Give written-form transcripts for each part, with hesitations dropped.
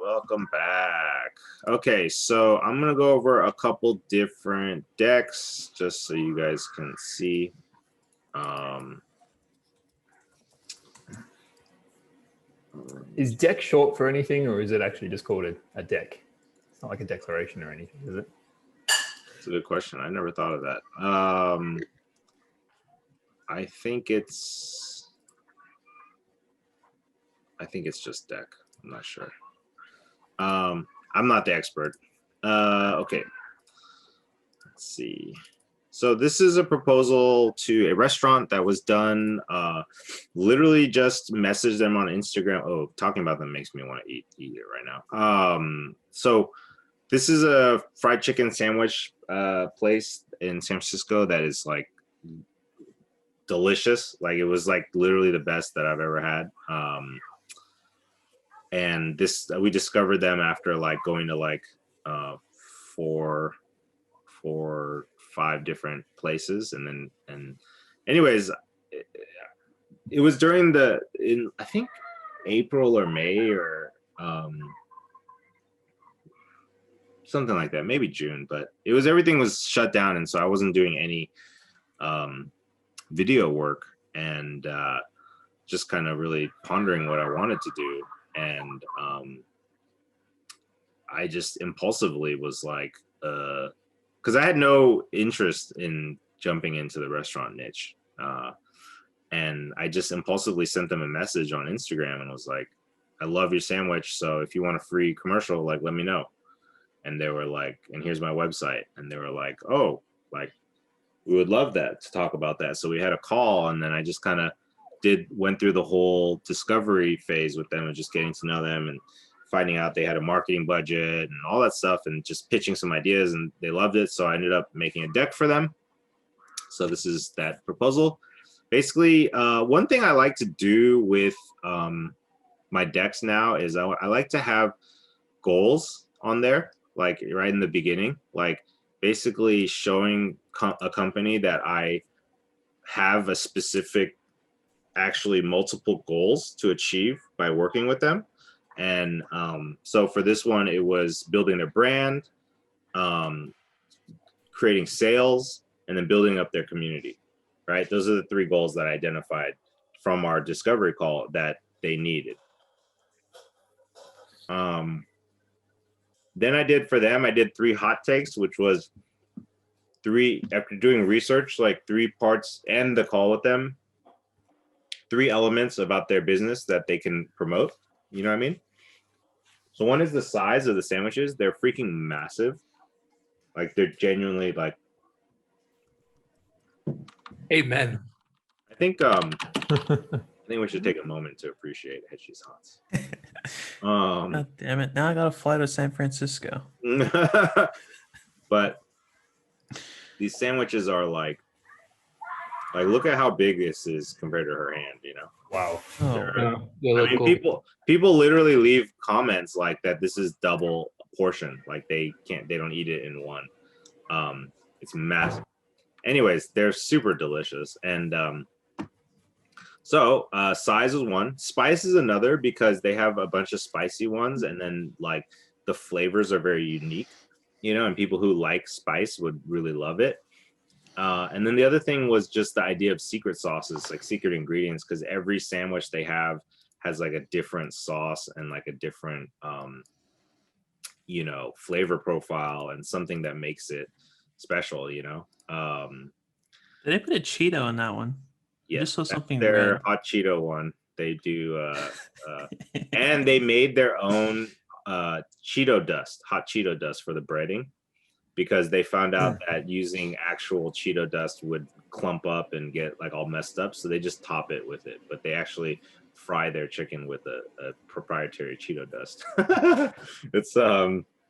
welcome back. Okay, so I'm gonna go over a couple different decks just so you guys can see. Is deck short for anything, or is it actually just called a deck? It's not like a declaration or anything, is it? That's a good question. I never thought of that. I think it's just deck. I'm not sure. I'm not the expert. Okay. Let's see. So this is a proposal to a restaurant that was done. Literally just messaged them on Instagram. Oh, talking about them makes me want to eat it right now. So this is a fried chicken sandwich place in San Francisco that is like delicious. Like it was like literally the best that I've ever had. And this we discovered them after like going to like 4 or 5 different places, and anyways, it was during I think April or May or something like that, maybe June, but everything was shut down, and so I wasn't doing any video work, and just kind of really pondering what I wanted to do, and I just impulsively was like, because I had no interest in jumping into the restaurant niche, and I just impulsively sent them a message on Instagram and was like, I love your sandwich, so if you want a free commercial, like let me know. And they were like, and here's my website, and they were like, oh, like we would love that, to talk about that. So we had a call, and then I just kind of went through the whole discovery phase with them and just getting to know them and finding out they had a marketing budget and all that stuff, and just pitching some ideas, and they loved it. So I ended up making a deck for them. So this is that proposal. Basically, one thing I like to do with my decks now is I like to have goals on there, like right in the beginning, like basically showing a company that I have a specific, actually multiple goals to achieve by working with them. And so for this one, it was building their brand, creating sales, and then building up their community, right? Those are the 3 goals that I identified from our discovery call that they needed. Then I did 3 hot takes, which was 3, after doing research, like 3 parts and the call with them, 3 elements about their business that they can promote. You know what I mean? So one is the size of the sandwiches. They're freaking massive. Like they're genuinely like. Amen. I think we should take a moment to appreciate Hedgie's Hots. God damn it! Now I got to fly to San Francisco. But these sandwiches are like look at how big this is compared to her hand. You know. Wow. I mean, cool. people literally leave comments like that. This is double portion. Like they don't eat it in one. It's massive. Anyways, they're super delicious. And so size is one. Spice is another, because they have a bunch of spicy ones, and then like the flavors are very unique, you know, and people who like spice would really love it. And then the other thing was just the idea of secret sauces, like secret ingredients, because every sandwich they have has like a different sauce and like a different, you know, flavor profile, and something that makes it special, you know. Did they put a Cheeto in that one? Yeah, just saw something. Their red. hot Cheeto one. They do, and they made their own Cheeto dust, hot Cheeto dust for the breading, because they found out that using actual Cheeto dust would clump up and get like all messed up. So they just top it with it, but they actually fry their chicken with a proprietary Cheeto dust. It's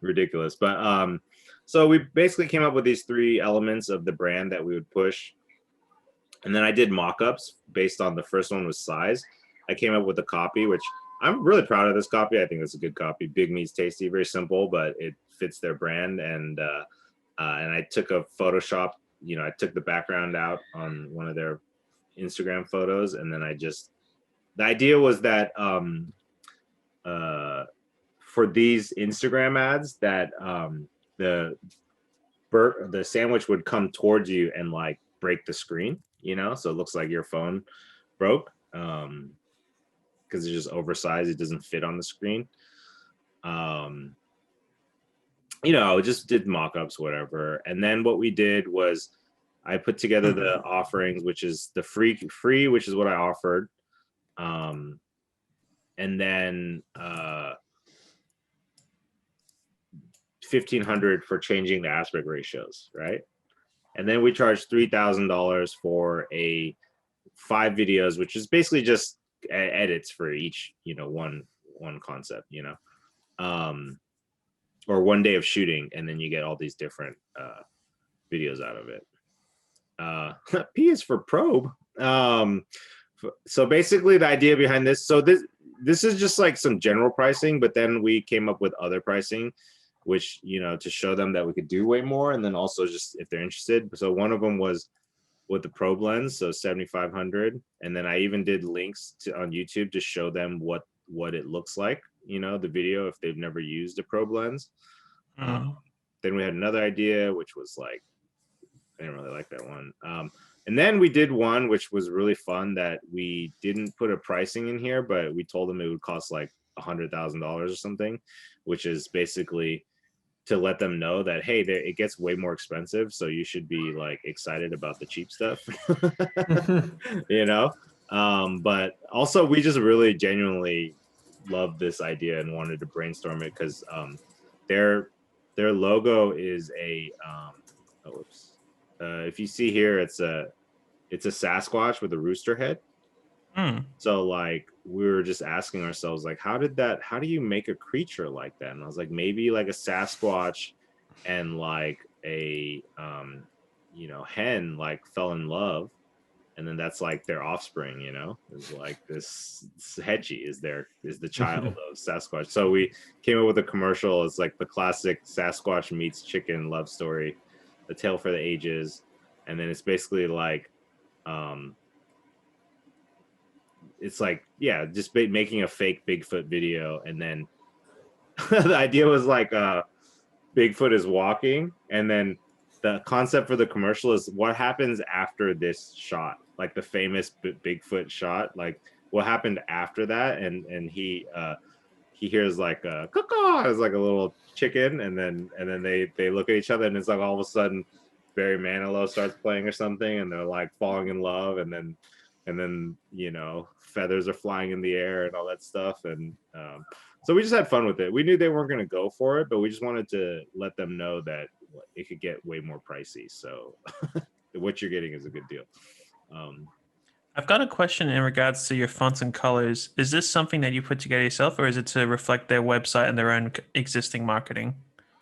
ridiculous. But so we basically came up with these 3 elements of the brand that we would push. And then I did mock-ups based on the first one was size. I came up with a copy, which I'm really proud of this copy. I think it's a good copy. Big Meats Tasty, very simple, but it fits their brand. And I took a Photoshop, you know, I took the background out on one of their Instagram photos, and then the idea was that for these Instagram ads that the sandwich would come towards you and like break the screen, you know, so it looks like your phone broke because it's just oversized, it doesn't fit on the screen. You know, just did mock-ups, whatever. And then what we did was I put together the offerings, which is the free, which is what I offered. And then 1,500 for changing the aspect ratios, right? And then we charged $3,000 for 5 videos, which is basically just edits for each, you know, one concept, you know, or one day of shooting, and then you get all these different videos out of it. P is for probe. So basically the idea behind this, so this is just like some general pricing, but then we came up with other pricing, which, you know, to show them that we could do way more, and then also just if they're interested. So one of them was with the probe lens, so 7,500, and then I even did links on YouTube to show them what it looks like, you know, the video if they've never used a probe lens. Then we had another idea, which was like, I didn't really like that one. And then we did one which was really fun that we didn't put a pricing in here, but we told them it would cost like $100,000 or something, which is basically to let them know that, hey, it gets way more expensive, so you should be like excited about the cheap stuff. You know. But also we just really genuinely loved this idea and wanted to brainstorm it because their logo is a if you see here, it's a Sasquatch with a rooster head. So like we were just asking ourselves, like, how do you make a creature like that? And I was like, maybe like a Sasquatch and like a you know, hen like fell in love, and then that's like their offspring, you know, is like this Hetchy is the child of Sasquatch. So we came up with a commercial. It's like the classic Sasquatch meets chicken love story, a tale for the ages. And then it's basically like it's like, yeah, just making a fake Bigfoot video. And then the idea was like Bigfoot is walking, and then the concept for the commercial is what happens after this shot, like the famous Bigfoot shot, like what happened after that. And he hears like a caw, it's like a little chicken, and then they look at each other, and it's like all of a sudden Barry Manilow starts playing or something, and they're like falling in love, and then you know, feathers are flying in the air and all that stuff. And so we just had fun with it. We knew they weren't going to go for it, but we just wanted to let them know that it could get way more pricey. So what you're getting is a good deal. I've got a question in regards to your fonts and colors. Is this something that you put together yourself, or is it to reflect their website and their own existing marketing?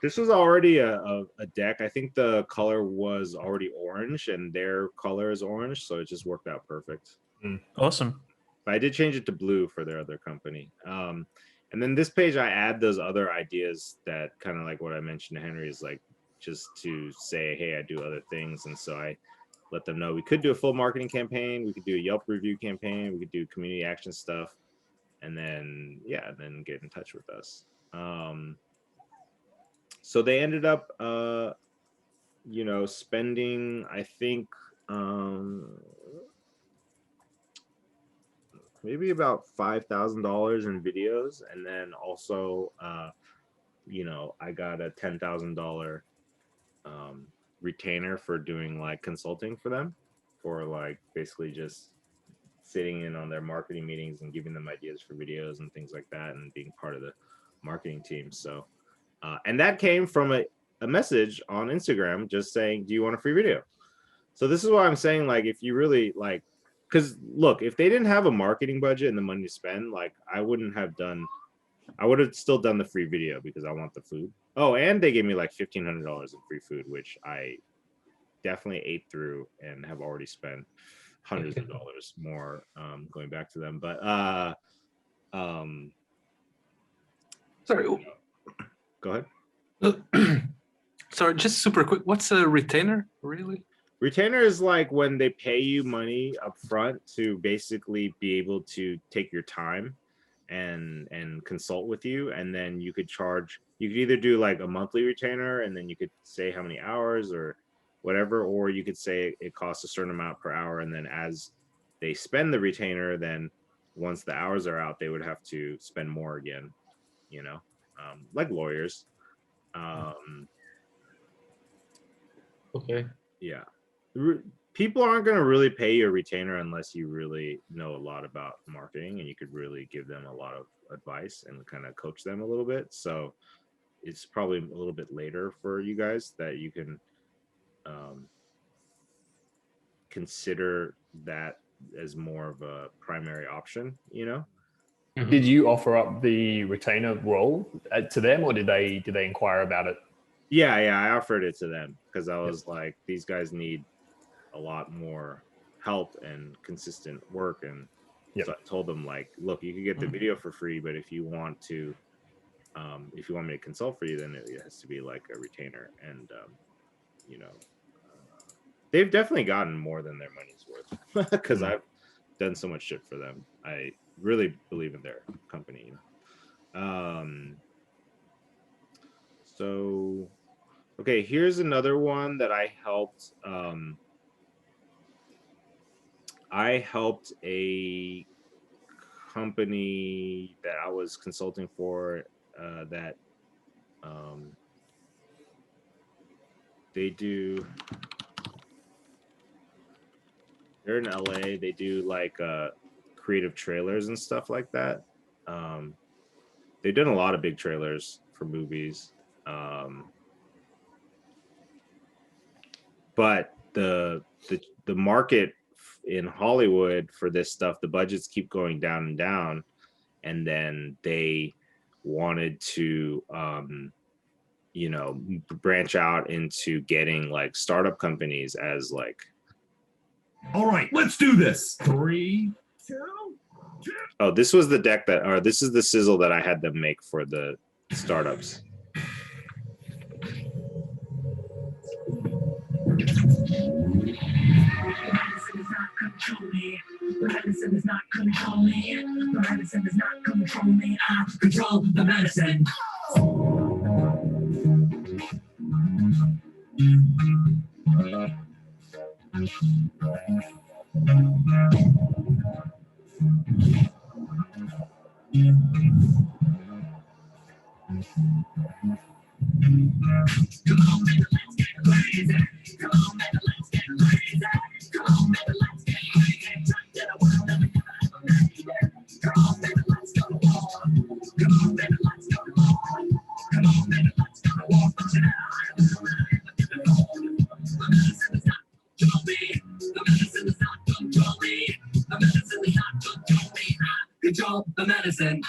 This was already a deck. I think the color was already orange, and their color is orange, so it just worked out perfect. Awesome. But I did change it to blue for their other company. And then this page, I add those other ideas that kind of like what I mentioned to Henry, is like just to say, hey, I do other things. And so I let them know we could do a full marketing campaign. We could do a Yelp review campaign. We could do community action stuff. And then, yeah, then get in touch with us. So they ended up, you know, spending, I think, maybe about $5,000 in videos. And then also, you know, I got a $10,000 retainer for doing like consulting for them, for like basically just sitting in on their marketing meetings and giving them ideas for videos and things like that, and being part of the marketing team. So, and that came from a message on Instagram just saying, do you want a free video? So this is why I'm saying, like, if you really like, because look, if they didn't have a marketing budget and the money to spend, like I would have still done the free video because I want the food. Oh, and they gave me like $1,500 in free food, which I definitely ate through and have already spent hundreds of dollars more going back to them. But sorry, go ahead. Sorry, just super quick. What's a retainer, really? Retainer is like when they pay you money up front to basically be able to take your time and consult with you, and then you could charge. You could either do like a monthly retainer, and then you could say how many hours or whatever, or you could say it costs a certain amount per hour, and then as they spend the retainer, then once the hours are out, they would have to spend more again, you know, like lawyers. Okay. Yeah. People aren't going to really pay you a retainer unless you really know a lot about marketing and you could really give them a lot of advice and kind of coach them a little bit. So it's probably a little bit later for you guys that you can consider that as more of a primary option, you know? Did you offer up the retainer role to them, or did they inquire about it? Yeah, I offered it to them because I was like, these guys need a lot more help and consistent work. And so I told them like, look, you can get the video for free, but if you want to, if you want me to consult for you, then it has to be like a retainer. And, you know, they've definitely gotten more than their money's worth because I've done so much shit for them. I really believe in their company. So, okay, here's another one that I helped. I helped a company that I was consulting for that they're in LA. They do like creative trailers and stuff like that. They've done a lot of big trailers for movies. But the market in Hollywood for this stuff, the budgets keep going down and down, and then they wanted to you know, branch out into getting like startup companies as like, all right, let's do this. 3, 2. Oh, this was the deck that, or this is the sizzle that I had them make for the startups. Medicine does not control me. Medicine does not control me. I control the medicine. Control the medicine.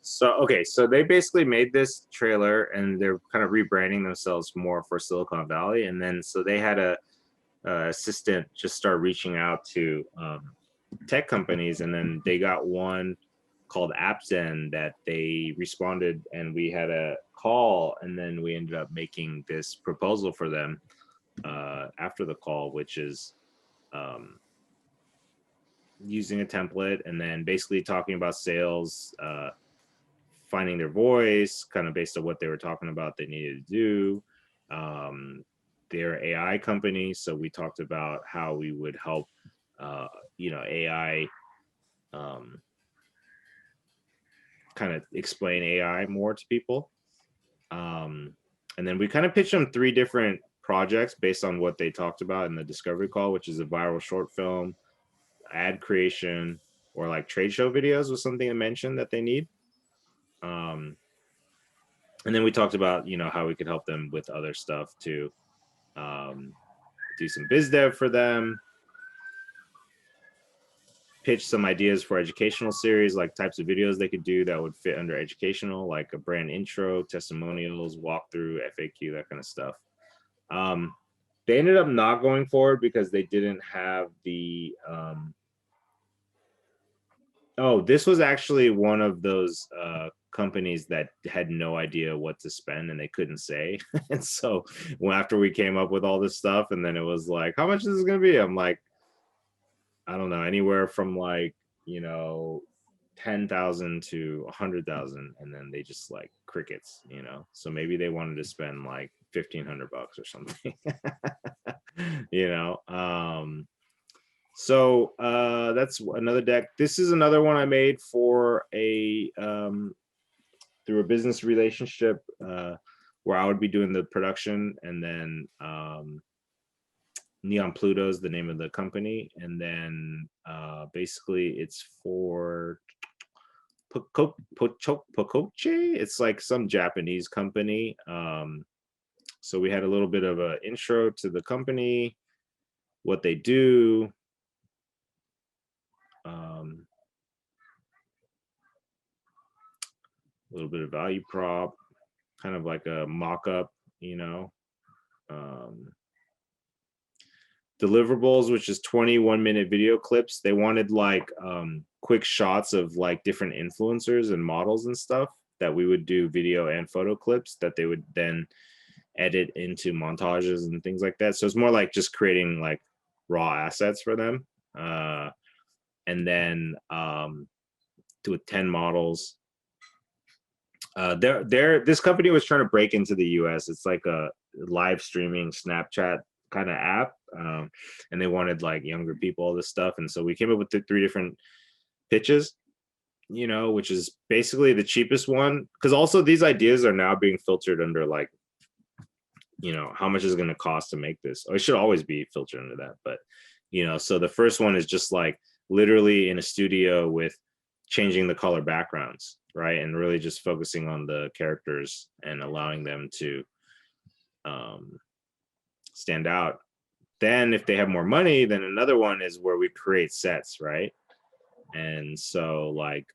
So, okay, so they basically made this trailer and they're kind of rebranding themselves more for Silicon Valley. And then, so they had a assistant just start reaching out to tech companies. And then they got one called AppZen that they responded, and we had a call, and then we ended up making this proposal for them after the call, which is using a template and then basically talking about sales, finding their voice, kind of based on what they were talking about they needed to do. They're AI company, so we talked about how we would help, you know, AI kind of explain AI more to people. And then we kind of pitched them 3 different projects based on what they talked about in the discovery call, which is a viral short film, ad creation, or like trade show videos was something I mentioned that they need. And then we talked about, you know, how we could help them with other stuff too. Do some biz dev for them, pitch some ideas for educational series, like types of videos they could do that would fit under educational, like a brand intro, testimonials, walkthrough, FAQ, that kind of stuff. They ended up not going forward because they didn't have the oh, this was actually one of those companies that had no idea what to spend and they couldn't say. And so after we came up with all this stuff, and then it was like, how much is this gonna be? I'm like, I don't know, anywhere from like, 10,000 to 100,000, and then they just like crickets, so maybe they wanted to spend like $1,500 or something. So that's another deck. This is another one I made for through a business relationship, where I would be doing the production, and then Neon Pluto is the name of the company, and then basically it's for Pocoche. It's like some Japanese company. So we had a little bit of an intro to the company, what they do. A little bit of value prop, kind of like a mock-up, deliverables, which is 21-minute video clips. They wanted like quick shots of like different influencers and models and stuff that we would do video and photo clips that they would then edit into montages and things like that. So it's more like just creating like raw assets for them. And then do with 10 models. This company was trying to break into the US. It's like a live streaming Snapchat kind of app, and they wanted like younger people, all this stuff. And so we came up with the 3 different pitches, which is basically the cheapest one, because also these ideas are now being filtered under like, how much is it going to cost to make this. Or it should always be filtered under that, but so the first one is just like literally in a studio with changing the color backgrounds, right? And really just focusing on the characters and allowing them to stand out. Then if they have more money, then another one is where we create sets, right? And so like,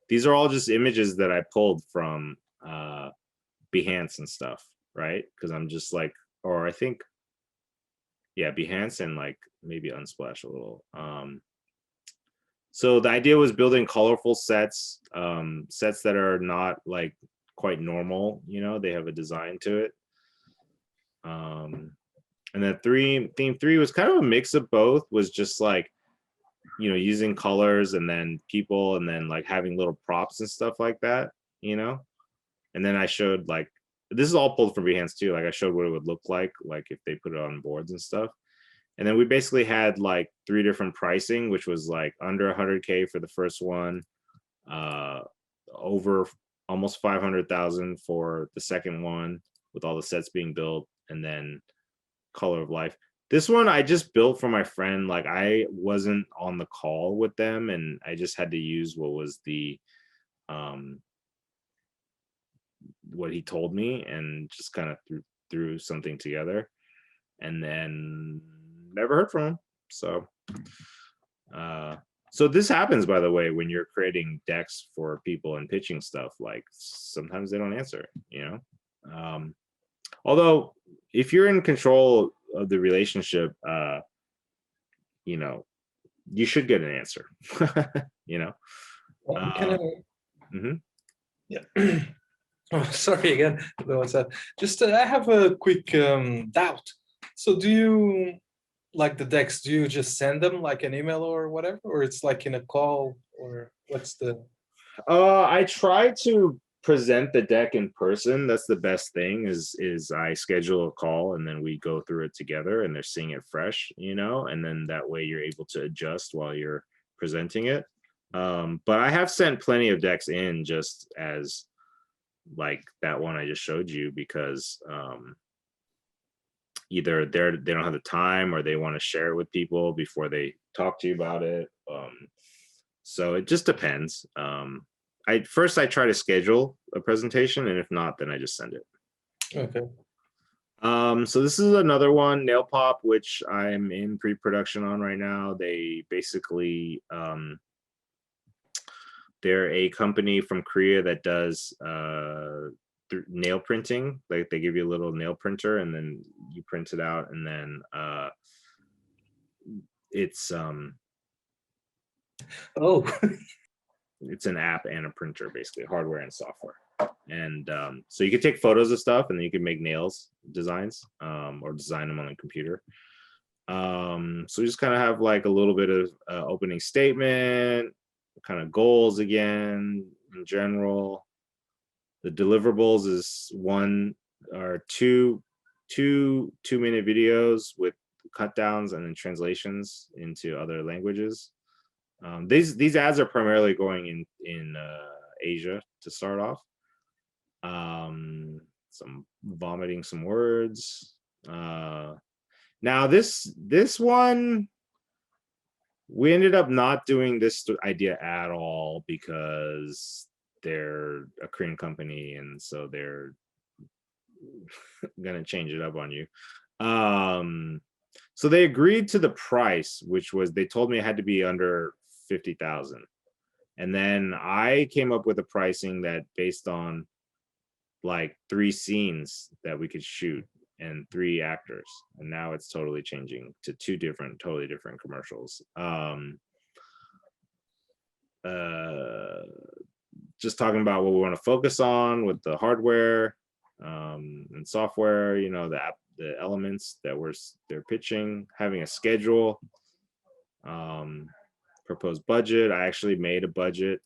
these are all just images that I pulled from Behance and stuff, right? Because I'm just like, or I think, yeah, Behance and like maybe Unsplash a little. So the idea was building colorful sets, sets that are not like quite normal, they have a design to it. And then theme 3 was kind of a mix of both, was just like, using colors and then people, and then like having little props and stuff like that, and then I showed like, this is all pulled from Behance too. Like I showed what it would look like if they put it on boards and stuff. And then we basically had like 3 different pricing, which was like under 100K for the first one, over almost 500,000 for the second one, with all the sets being built, and then Color of Life. This one I just built for my friend. Like I wasn't on the call with them, and I just had to use what was the what he told me, and just kind of threw something together, and then never heard from him. So so this happens, by the way, when you're creating decks for people and pitching stuff, like sometimes they don't answer, although if you're in control of the relationship, you should get an answer. Can I? Mhm. Yeah. Oh, sorry again. What's that? Just I have a quick doubt. So do you, like the decks, do you just send them like an email or whatever, or it's like in a call, or what's the? I try to present the deck in person. That's the best thing, is I schedule a call and then we go through it together and they're seeing it fresh, and then that way you're able to adjust while you're presenting it. But I have sent plenty of decks in just as like that one I just showed you, because either they don't have the time, or they want to share it with people before they talk to you about it. So it just depends. I try to schedule a presentation, and if not, then I just send it. Okay. So this is another one, Nail Pop, which I'm in pre-production on right now. They basically they're a company from Korea that does nail printing. Like they give you a little nail printer and then you print it out, and then it's Oh. it's an app and a printer, basically hardware and software. And so you could take photos of stuff and then you can make nails designs or design them on the computer. So we just kind of have like a little bit of opening statement, kind of goals again in general. The deliverables is 1 or 2 2-minute videos with cut downs and then translations into other languages. These ads are primarily going in Asia to start off. Some vomiting some words. Now this one, we ended up not doing this idea at all because they're a Korean company and so they're gonna change it up on you. So they agreed to the price, which was, they told me it had to be under 50,000. And then I came up with a pricing that based on like 3 scenes that we could shoot and 3 actors. And now it's totally changing to 2 totally different commercials. Just talking about what we want to focus on with the hardware and software, you know, the elements that they're pitching, having a schedule, proposed budget. I actually made a budget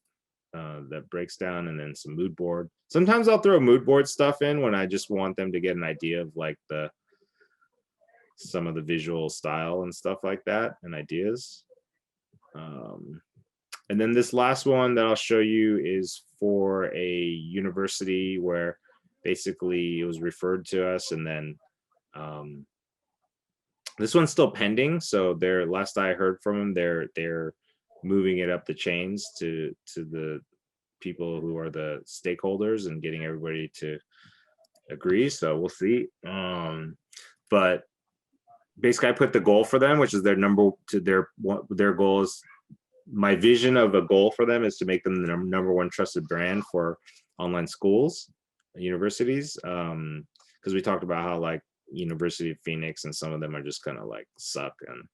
that breaks down, and then some mood board. Sometimes I'll throw mood board stuff in when I just want them to get an idea of like some of the visual style and stuff like that and ideas. And then this last one that I'll show you is for a university where basically it was referred to us, and then this one's still pending. So last I heard from them, they're moving it up the chains to the people who are the stakeholders and getting everybody to agree. So we'll see. But basically I put the goal for them, which is their goal is, my vision of a goal for them is to make them the #1 trusted brand for online schools, universities. Because we talked about how like University of Phoenix and some of them are just kind of like suck. And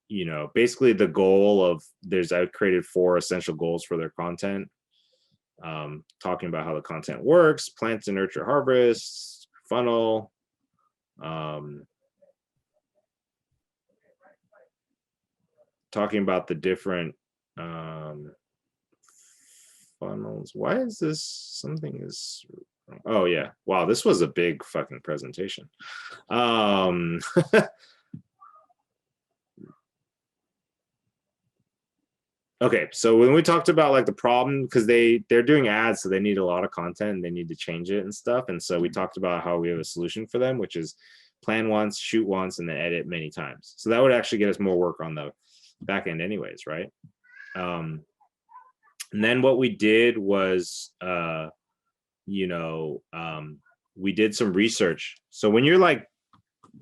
you know, basically the goal of I created 4 essential goals for their content, talking about how the content works, plant to nurture harvest, funnel, talking about the different funnels. Why is this something is, oh yeah, wow, this was a big fucking presentation. Okay, so when we talked about like the problem, because they're doing ads, so they need a lot of content and they need to change it and stuff. And so we talked about how we have a solution for them, which is plan once, shoot once, and then edit many times. So that would actually get us more work on the back end anyways, right? And then what we did was, you know, we did some research. So when you're like,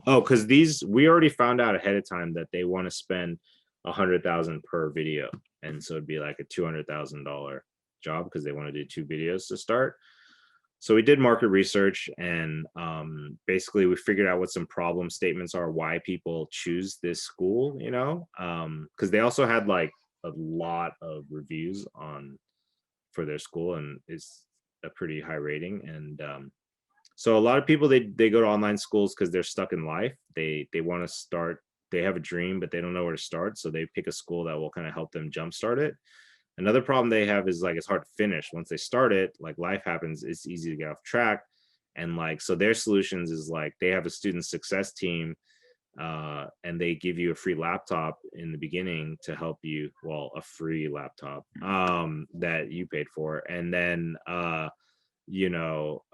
oh, because we already found out ahead of time that they want to spend 100,000 per video. And so it'd be like a $200,000 job because they want to do 2 videos to start. So we did market research, and basically we figured out what some problem statements are, why people choose this school, you know, because they also had like a lot of reviews for their school, and it's a pretty high rating. And so a lot of people, they go to online schools because they're stuck in life. They want to start, they have a dream, but they don't know where to start. So they pick a school that will kind of help them jumpstart it. Another problem they have is like, it's hard to finish. Once they start it, like life happens, it's easy to get off track. And like, so their solutions is like, they have a student success team, and they give you a free laptop in the beginning to help you, well, a free laptop that you paid for. And then, you know,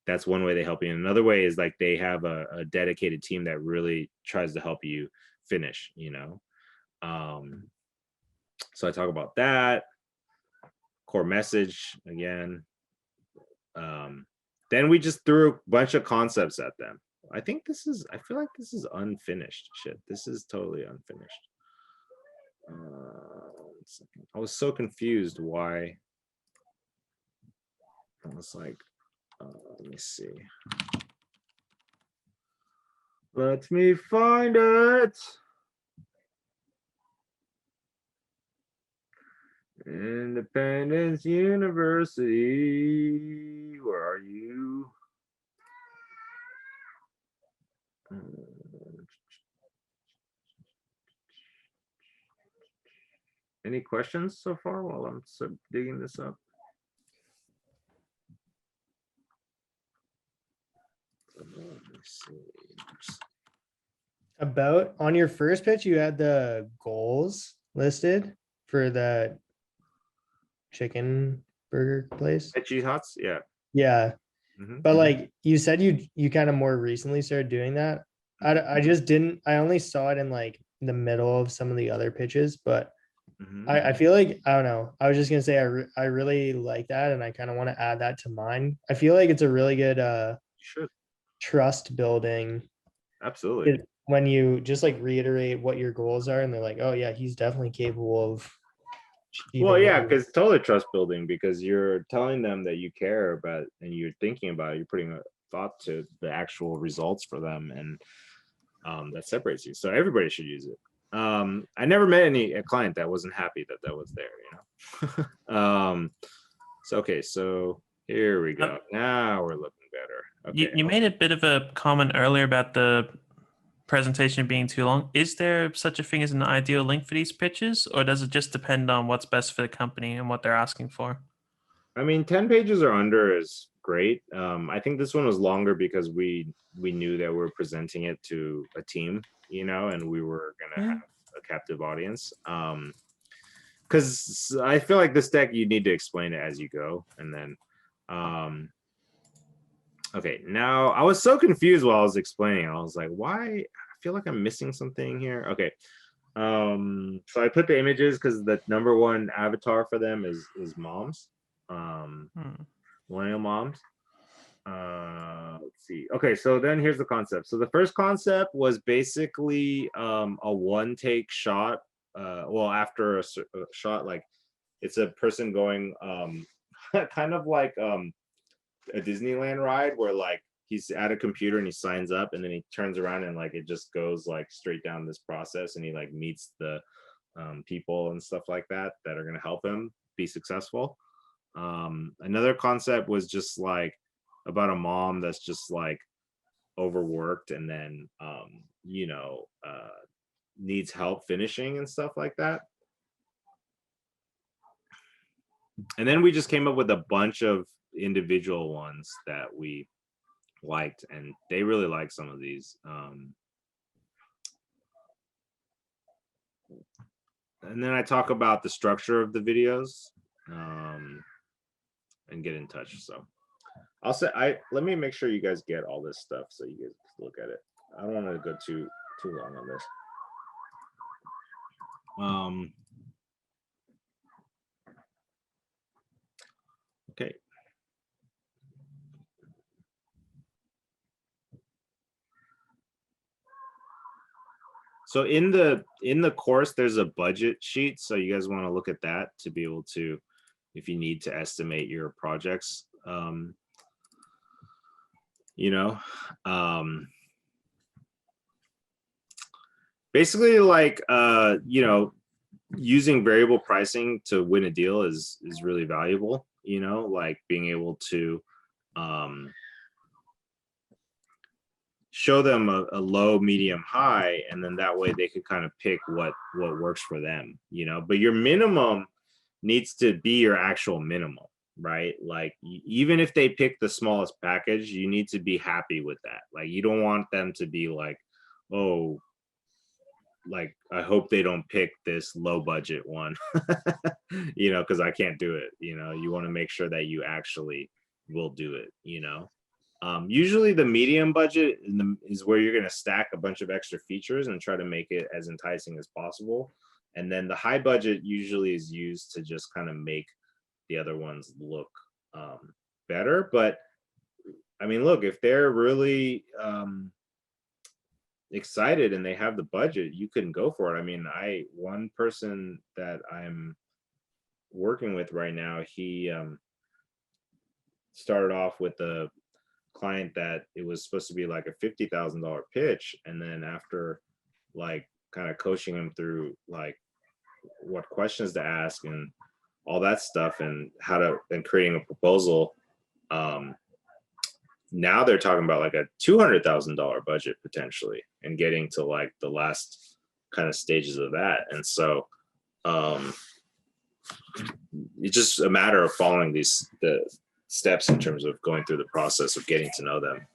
that's one way they help you. And another way is like, they have a dedicated team that really tries to help you finish, you know? So I talk about that core message again. Then we just threw a bunch of concepts at them. I feel like this is unfinished shit. This is totally unfinished. I was so confused why. I was like, let me see. Let me find it. Independence University. Where are you? Any questions so far while I'm digging this up? Let me see. About on your first pitch, you had the goals listed for the chicken burger place. Cheese Hots, yeah. Yeah, Mhm. but like you said, you kind of more recently started doing that. I just didn't. I only saw it in like the middle of some of the other pitches, but Mhm. I feel like I don't know. I was just gonna say I really like that, and I kind of want to add that to mine. I feel like it's a really good You should, trust building absolutely. when you just like reiterate what your goals are, and they're like, oh yeah, he's definitely capable of. Well, achieving yeah, what he- because totally trust building, because you're telling them that you care about and you're thinking about it, you're putting a thought to the actual results for them, and that separates you. So everybody should use it. I never met a client that wasn't happy that that was there, you know. So okay, so here we go. Now we're looking better. Okay. You made a bit of a comment earlier about the presentation being too long. Is there such a thing as an ideal length for these pitches, or does it just depend on what's best for the company and what they're asking for? I mean, 10 pages or under is great. I think this one was longer because we knew that we were presenting it to a team, you know, and we were gonna have a captive audience. Because I feel like this deck, you need to explain it as you go, and then okay, now I was so confused while I was explaining. I was like, why? I feel like I'm missing something here. Okay. So I put the images because the number one avatar for them is moms. Millennial moms. Let's see. Okay, so then here's the concept. So the first concept was basically a one take shot. Well, after a shot, like it's a person going kind of like a Disneyland ride where like he's at a computer and he signs up and then he turns around and like it just goes like straight down this process and he like meets the people and stuff like that that are going to help him be successful. Another concept was just like about a mom that's just like overworked and then you know needs help finishing and stuff like that. And then we just came up with a bunch of individual ones that we liked, and they really like some of these. And then I talk about the structure of the videos and get in touch. So I'll say let me make sure you guys get all this stuff so you guys look at it. I don't want to go too long on this. Okay. So in the course, there's a budget sheet. So you guys want to look at that to be able to, if you need to estimate your projects, you know, basically like, you know, using variable pricing to win a deal is really valuable, you know, like being able to, show them a low, medium, high, and then that way they could kind of pick what works for them, you know. But your minimum needs to be your actual minimum, right? Like even if they pick the smallest package, you need to be happy with that. Like you don't want them to be like, oh, like I hope they don't pick this low budget one, you know, because I can't do it. You know, you want to make sure that you actually will do it, you know. Usually the medium budget is where you're going to stack a bunch of extra features and try to make it as enticing as possible. And then the high budget usually is used to just kind of make the other ones look better. But I mean, look, if they're really excited and they have the budget, you can go for it. I mean, one person that I'm working with right now, he started off with a client that it was supposed to be like a $50,000 pitch, and then after like kind of coaching him through like what questions to ask and all that stuff, and creating a proposal. Now they're talking about like a $200,000 budget potentially, and getting to like the last kind of stages of that. And so it's just a matter of following the steps in terms of going through the process of getting to know them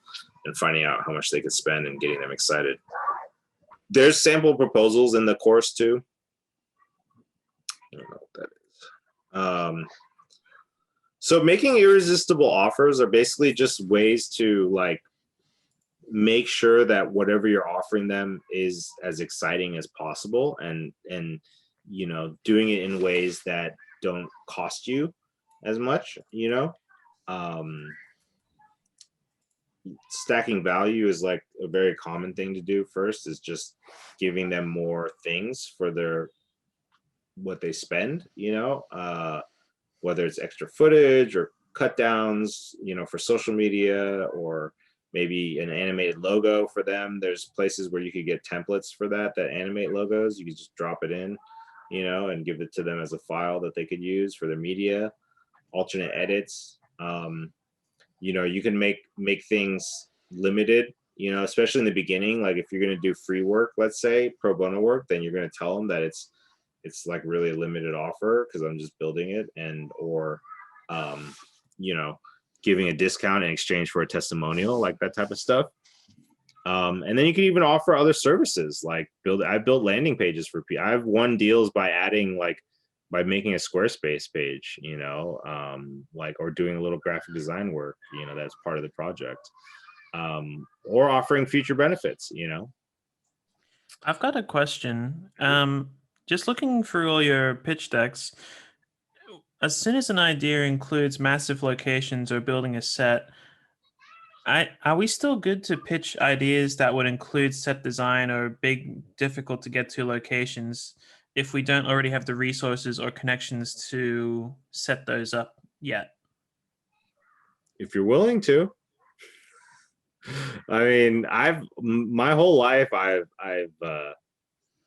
and finding out how much they could spend and getting them excited. There's sample proposals in the course too. I don't know what that is. So making irresistible offers are basically just ways to like make sure that whatever you're offering them is as exciting as possible, and you know, doing it in ways that don't cost you as much, you know. Stacking value is like a very common thing to do. First is just giving them more things for what they spend, you know, whether it's extra footage or cut downs, you know, for social media, or maybe an animated logo for them. There's places where you could get templates for that animate logos. You could just drop it in, you know, and give it to them as a file that they could use for their media, alternate edits. You know, you can make things limited, you know, especially in the beginning. Like if you're going to do free work, let's say pro bono work, then you're going to tell them that it's like really a limited offer because I'm just building it, and or you know, giving a discount in exchange for a testimonial, like that type of stuff. And then you can even offer other services like I built landing pages for people. I've won deals by adding by making a Squarespace page, you know, like, or doing a little graphic design work, you know, that's part of the project, or offering future benefits, you know. I've got a question. Just looking through all your pitch decks, as soon as an idea includes massive locations or building a set, are we still good to pitch ideas that would include set design or big, difficult to get to locations if we don't already have the resources or connections to set those up yet? If you're willing to. I mean, my whole life I've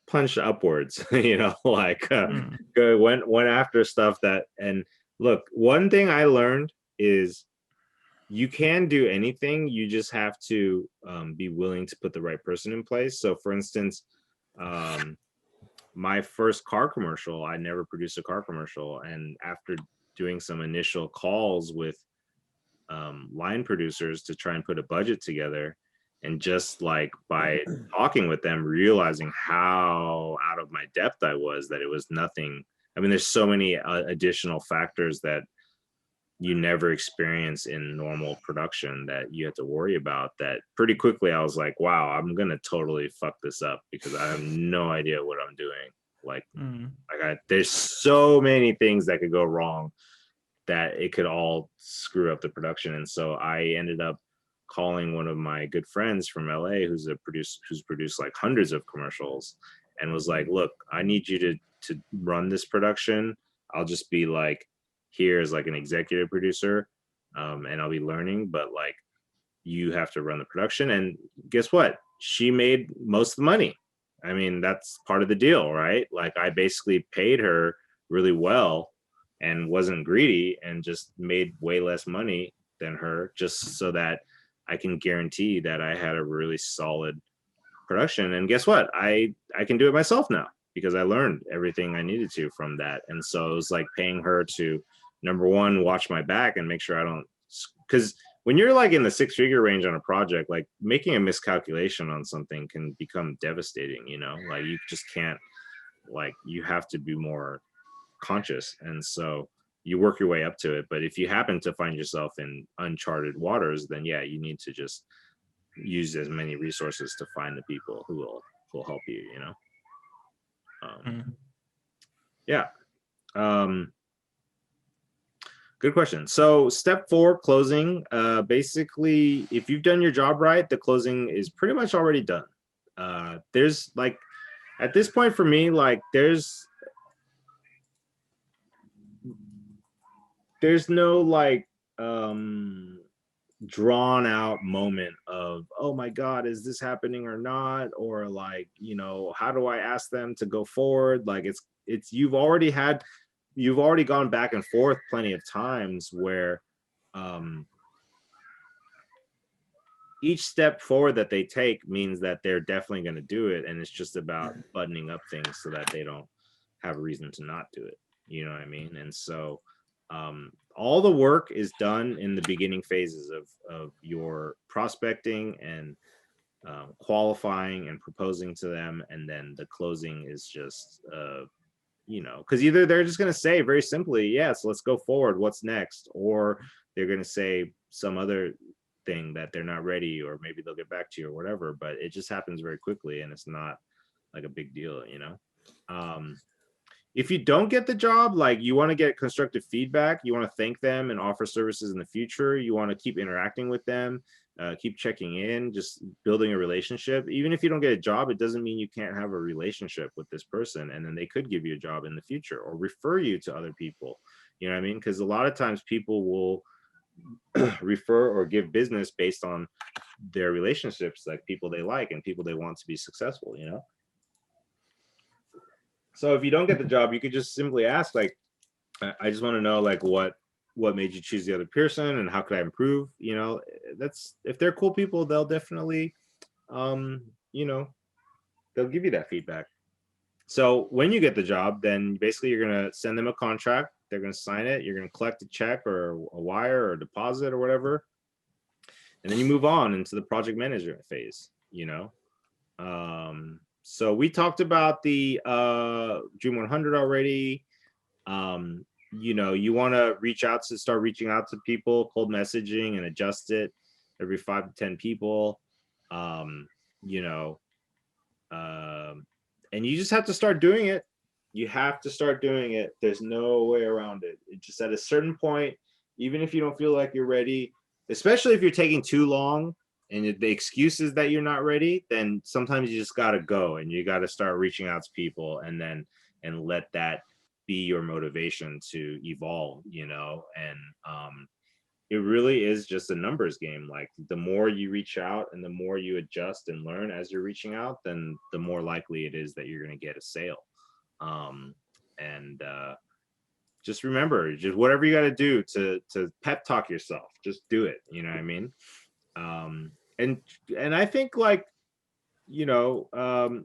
punched upwards, you know, like went after stuff that. And look, one thing I learned is you can do anything. You just have to be willing to put the right person in place. So for instance, my first car commercial, I never produced a car commercial. And after doing some initial calls with line producers to try and put a budget together, and just like by talking with them, realizing how out of my depth I was, that it was nothing. I mean, there's so many additional factors that you never experience in normal production that you have to worry about, that pretty quickly I was like, wow, I'm gonna totally fuck this up because I have no idea what I'm doing. Like, there's so many things that could go wrong that it could all screw up the production. And so I ended up calling one of my good friends from LA who's produced like hundreds of commercials, and was like, look, I need you to run this production. I'll just be like here as like an executive producer, and I'll be learning, but like you have to run the production. And guess what? She made most of the money. I mean, that's part of the deal, right? Like I basically paid her really well and wasn't greedy, and just made way less money than her, just so that I can guarantee that I had a really solid production. And guess what? I can do it myself now because I learned everything I needed to from that. And so it was like paying her to, number one, watch my back and make sure I don't, because when you're like in the 6-figure range on a project, like making a miscalculation on something can become devastating, you know, like you just can't, like you have to be more conscious. And so you work your way up to it. But if you happen to find yourself in uncharted waters, then yeah, you need to just use as many resources to find the people who will help you, you know. Yeah. Good question. So step 4, closing. Basically, if you've done your job right, the closing is pretty much already done. There's like, at this point for me, like there's no like drawn out moment of, oh my God, is this happening or not? Or like, you know, how do I ask them to go forward? Like it's you've already had you've already gone back and forth plenty of times where each step forward that they take means that they're definitely going to do it, and it's just about buttoning up things so that they don't have a reason to not do it. You know what I mean? And so all the work is done in the beginning phases of your prospecting and qualifying and proposing to them, and then the closing is just you know, because either they're just going to say very simply, yes, let's go forward, what's next, or they're going to say some other thing that they're not ready, or maybe they'll get back to you or whatever, but it just happens very quickly and it's not like a big deal, you know. If you don't get the job, like, you want to get constructive feedback, you want to thank them and offer services in the future, you want to keep interacting with them, keep checking in, just building a relationship. Even if you don't get a job, it doesn't mean you can't have a relationship with this person, and then they could give you a job in the future or refer you to other people. You know what I mean? Because a lot of times people will refer or give business based on their relationships, like people they like and people they want to be successful, you know. So if you don't get the job, you could just simply ask, like, I just want to know, like, what made you choose the other person, and how could I improve? You know, that's, if they're cool people, they'll definitely you know, they'll give you that feedback. So when you get the job, then basically you're going to send them a contract, they're going to sign it, you're going to collect a check or a wire or a deposit or whatever, and then you move on into the project management phase, you know. So we talked about the Dream 100 already. You know, you want to start reaching out to people, cold messaging, and adjust it every 5 to 10 people. You know, and you just have to start doing it. You have to start doing it. There's no way around it. It just, at a certain point, even if you don't feel like you're ready, especially if you're taking too long and the excuse is that you're not ready, then sometimes you just got to go and you got to start reaching out to people, and let that be your motivation to evolve, you know. And it really is just a numbers game. Like, the more you reach out and the more you adjust and learn as you're reaching out, then the more likely it is that you're going to get a sale. Just remember, just whatever you got to do to pep talk yourself, just do it. You know what I mean? And I think, like, you know,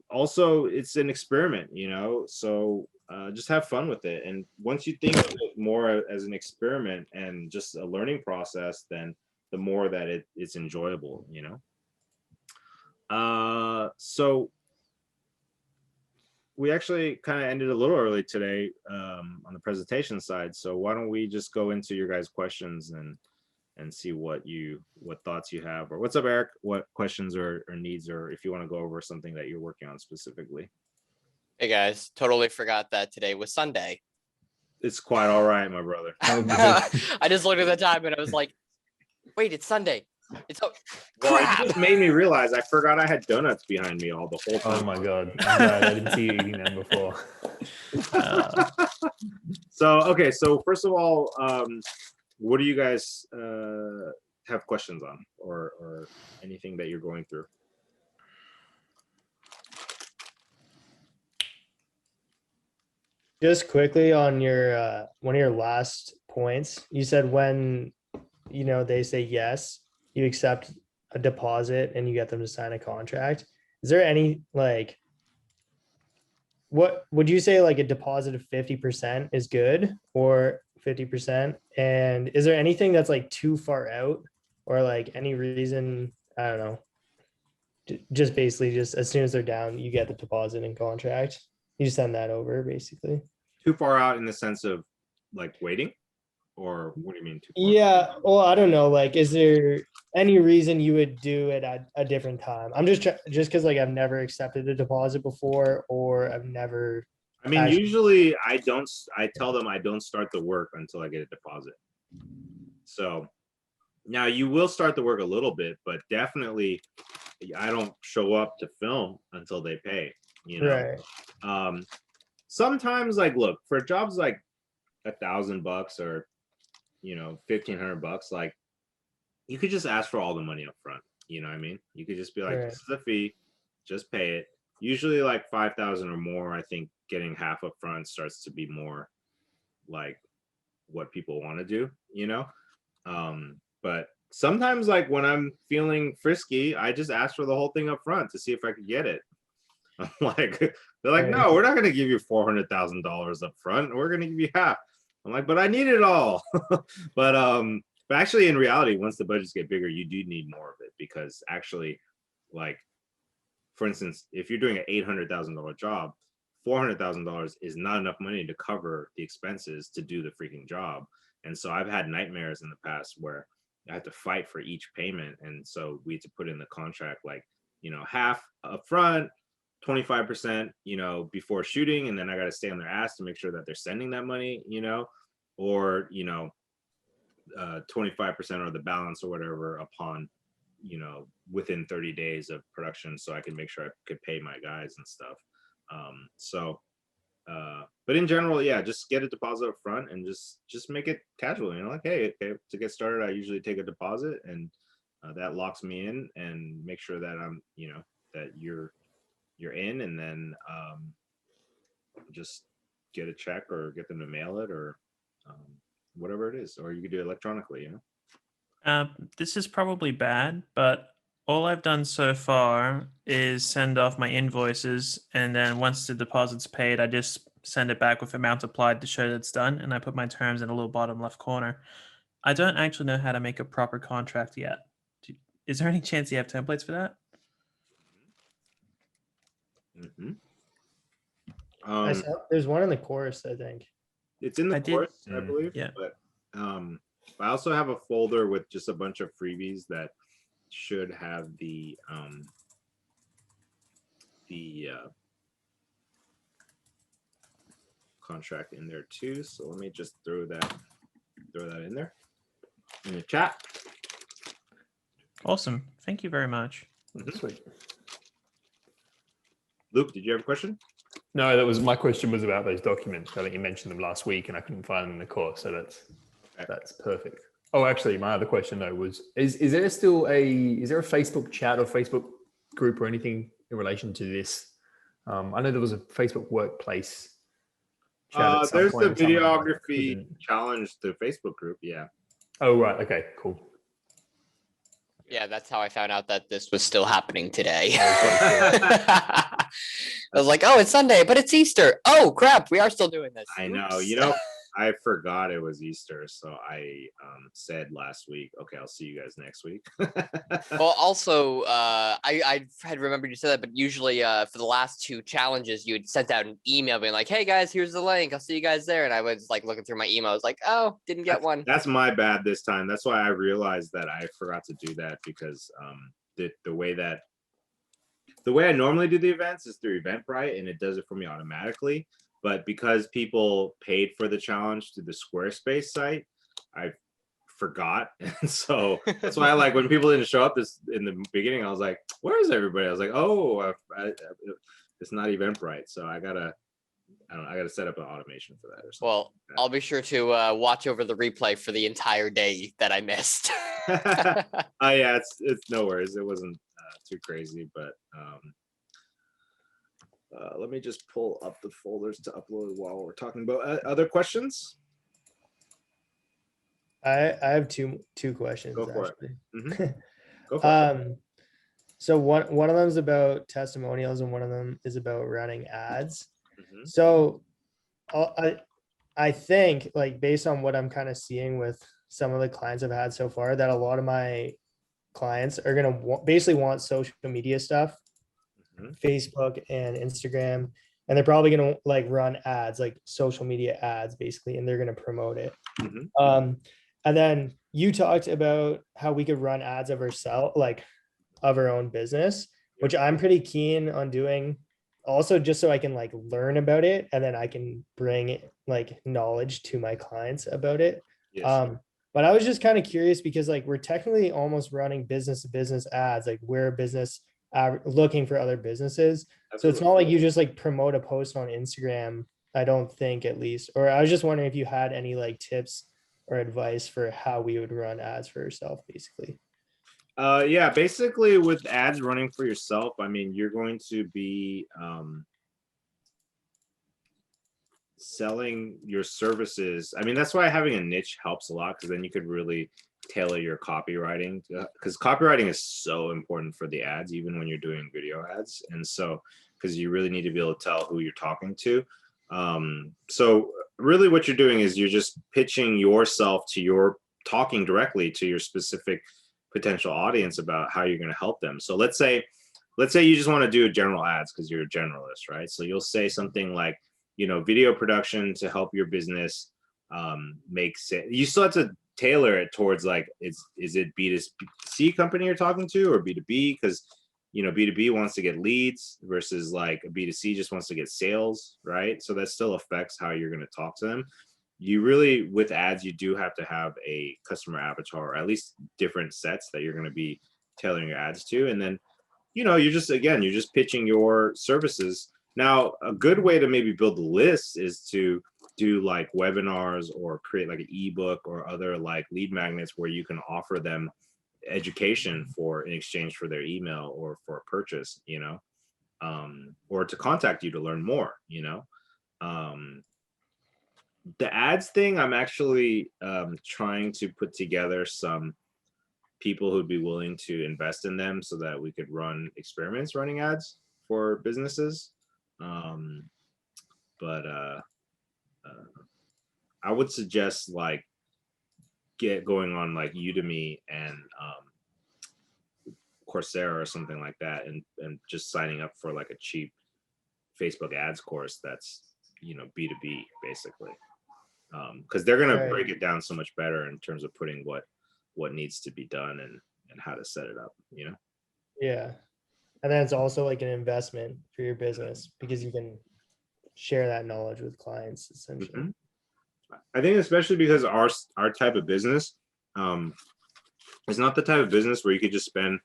also it's an experiment, you know, so just have fun with it. And once you think of it more as an experiment and just a learning process, then the more that it's enjoyable, you know. So we actually kind of ended a little early today on the presentation side. So why don't we just go into your guys' questions and see what thoughts you have, or what's up, Eric? What questions or needs, or if you want to go over something that you're working on specifically. Hey guys, totally forgot that today was Sunday. It's quite all right, my brother. I just looked at the time and I was like, wait, it's Sunday. It's Well, crap. it just made me realize I forgot I had donuts behind me the whole time. Oh my god! I'm glad I didn't see you eating them before. So okay, so first of all, what do you guys have questions on, or anything that you're going through? Just quickly on your one of your last points, you said when, you know, they say yes, you accept a deposit and you get them to sign a contract. Is there any, like, what would you say, like, a deposit of 50% is good, or 50%? And is there anything that's like too far out, or like any reason, I don't know, just basically just as soon as they're down, you get the deposit and contract, you send that over basically? Too far out in the sense of, like, waiting, or what do you mean too far? Yeah, well, I don't know. Like, is there any reason you would do it at a different time? I'm just because, like, I've never accepted a deposit before, or I've never. I mean, usually I tell them I don't start the work until I get a deposit. So now you will start the work a little bit, but definitely I don't show up to film until they pay, you know. Right. Sometimes, like, look, for jobs like $1,000 or, you know, $1,500, like, you could just ask for all the money up front. You know what I mean? You could just be like, Right. this is a fee, just pay it. Usually like 5,000 or more, I think getting half up front starts to be more like what people want to do, but sometimes like when I'm feeling frisky, I just ask for the whole thing up front to see if I could get it. I'm like, they're like, no, we're not going to give you $400,000 up front. We're going to give you half. I'm like, but I need it all. But actually in reality, once the budgets get bigger, you do need more of it, because actually, like, for instance, if you're doing an $800,000 job, $400,000 is not enough money to cover the expenses to do the freaking job. And so I've had nightmares in the past where I had to fight for each payment. And so we had to put in the contract, like, half up front, 25%, before shooting. And then I got to stay on their ass to make sure that they're sending that money, or, 25% or the balance or whatever upon, within 30 days of production, so I can make sure I could pay my guys and stuff. But in general, yeah, just get a deposit up front and just make it casual, like, hey, to get started, I usually take a deposit, and that locks me in and make sure that I'm, that you're in, and then just get a check or get them to mail it, or whatever it is, or you could do it electronically, This is probably bad, but all I've done so far is send off my invoices, and then once the deposit's paid, I just send it back with amount applied to show that it's done, and I put my terms in the little bottom left corner. I don't actually know how to make a proper contract yet. Is there any chance you have templates for that? There's one in the course, I think. It's in the course, I believe. Yeah. But I also have a folder with just a bunch of freebies that should have the contract in there too. So let me just throw that in there in the chat. Awesome. Thank you very much. Sweet. Luke, did you have a question? No, that was my question was about those documents. I think you mentioned them last week, and I couldn't find them in the course, so that's perfect. Oh, actually, my other question though was: is there a Facebook chat or Facebook group or anything in relation to this? I know there was a Facebook workplace chat. There's the videography challenge, the Facebook group. Yeah. Oh right. Okay. Cool. Yeah, that's how I found out that this was still happening today. I was like, oh, it's Sunday, but it's Easter. Oh, crap, we are still doing this. I know. I forgot it was Easter, so I said last week, okay, I'll see you guys next week. Well, also, I had remembered you said that, but usually for the last two challenges, you had sent out an email being like, hey guys, here's the link. I'll see you guys there. And I was like looking through my email. I was like, oh, didn't get one. That's my bad this time. That's why I realized that I forgot to do that, because the way I normally do the events is through Eventbrite, and it does it for me automatically. But because people paid for the challenge through the Squarespace site, I forgot. And so that's why when people didn't show up in the beginning, I was like, where is everybody? I was like, oh, it's not Eventbrite. So I gotta set up an automation for that or something. Well, I'll be sure to watch over the replay for the entire day that I missed. Oh yeah, it's no worries. It wasn't too crazy, but let me just pull up the folders to upload while we're talking about other questions. I have two questions. Go for actually. it. Mm-hmm. Go for it. So one of them is about testimonials, and one of them is about running ads. Mm-hmm. So I think, like, based on what I'm kind of seeing with some of the clients I've had so far, that a lot of my clients are going to basically want social media stuff, Facebook and Instagram, and they're probably going to like run ads, like social media ads basically, and they're going to promote it. And then you talked about how we could run ads of ourselves, like of our own business, which I'm pretty keen on doing also, just so I can like learn about it, and then I can bring like knowledge to my clients about it. Yes. But I was just kind of curious, because like we're technically almost running business to business ads, like we're a business looking for other businesses. So it's not like you just like promote a post on Instagram, I don't think, at least. Or I was just wondering if you had any like tips or advice for how we would run ads for yourself, basically. Yeah, basically with ads running for yourself, I mean, you're going to be selling your services. I mean, that's why having a niche helps a lot, because then you could really tailor your copywriting, because copywriting is so important for the ads, even when you're doing video ads. And so, because you really need to be able to tell who you're talking to. So really what you're doing is you're just pitching yourself to your, talking directly to your specific potential audience about how you're going to help them. So let's say you just want to do general ads because you're a generalist, right? So you'll say something like, you know, video production to help your business make sense. You still have to tailor it towards like, is it B2C company you're talking to, or B2B? Because, you know, B2B wants to get leads versus like a B2C just wants to get sales, right? So that still affects how you're going to talk to them. You really, with ads, you do have to have a customer avatar, or at least different sets that you're going to be tailoring your ads to. And then, you know, you're just pitching your services. Now, a good way to maybe build the list is to do like webinars or create like an ebook or other like lead magnets where you can offer them education in exchange for their email or for a purchase, you know, or to contact you to learn more, you know. The ads thing, I'm actually trying to put together some people who'd be willing to invest in them so that we could run experiments running ads for businesses. I would suggest like get going on like Udemy and Coursera or something like that, and just signing up for like a cheap Facebook ads course that's, you know, B2B basically, because they're gonna break it down so much better in terms of putting what needs to be done and how to set it up, you know. Yeah, and then it's also like an investment for your business because you can share that knowledge with clients essentially. Mm-hmm. I think especially because our type of business is not the type of business where you could just spend,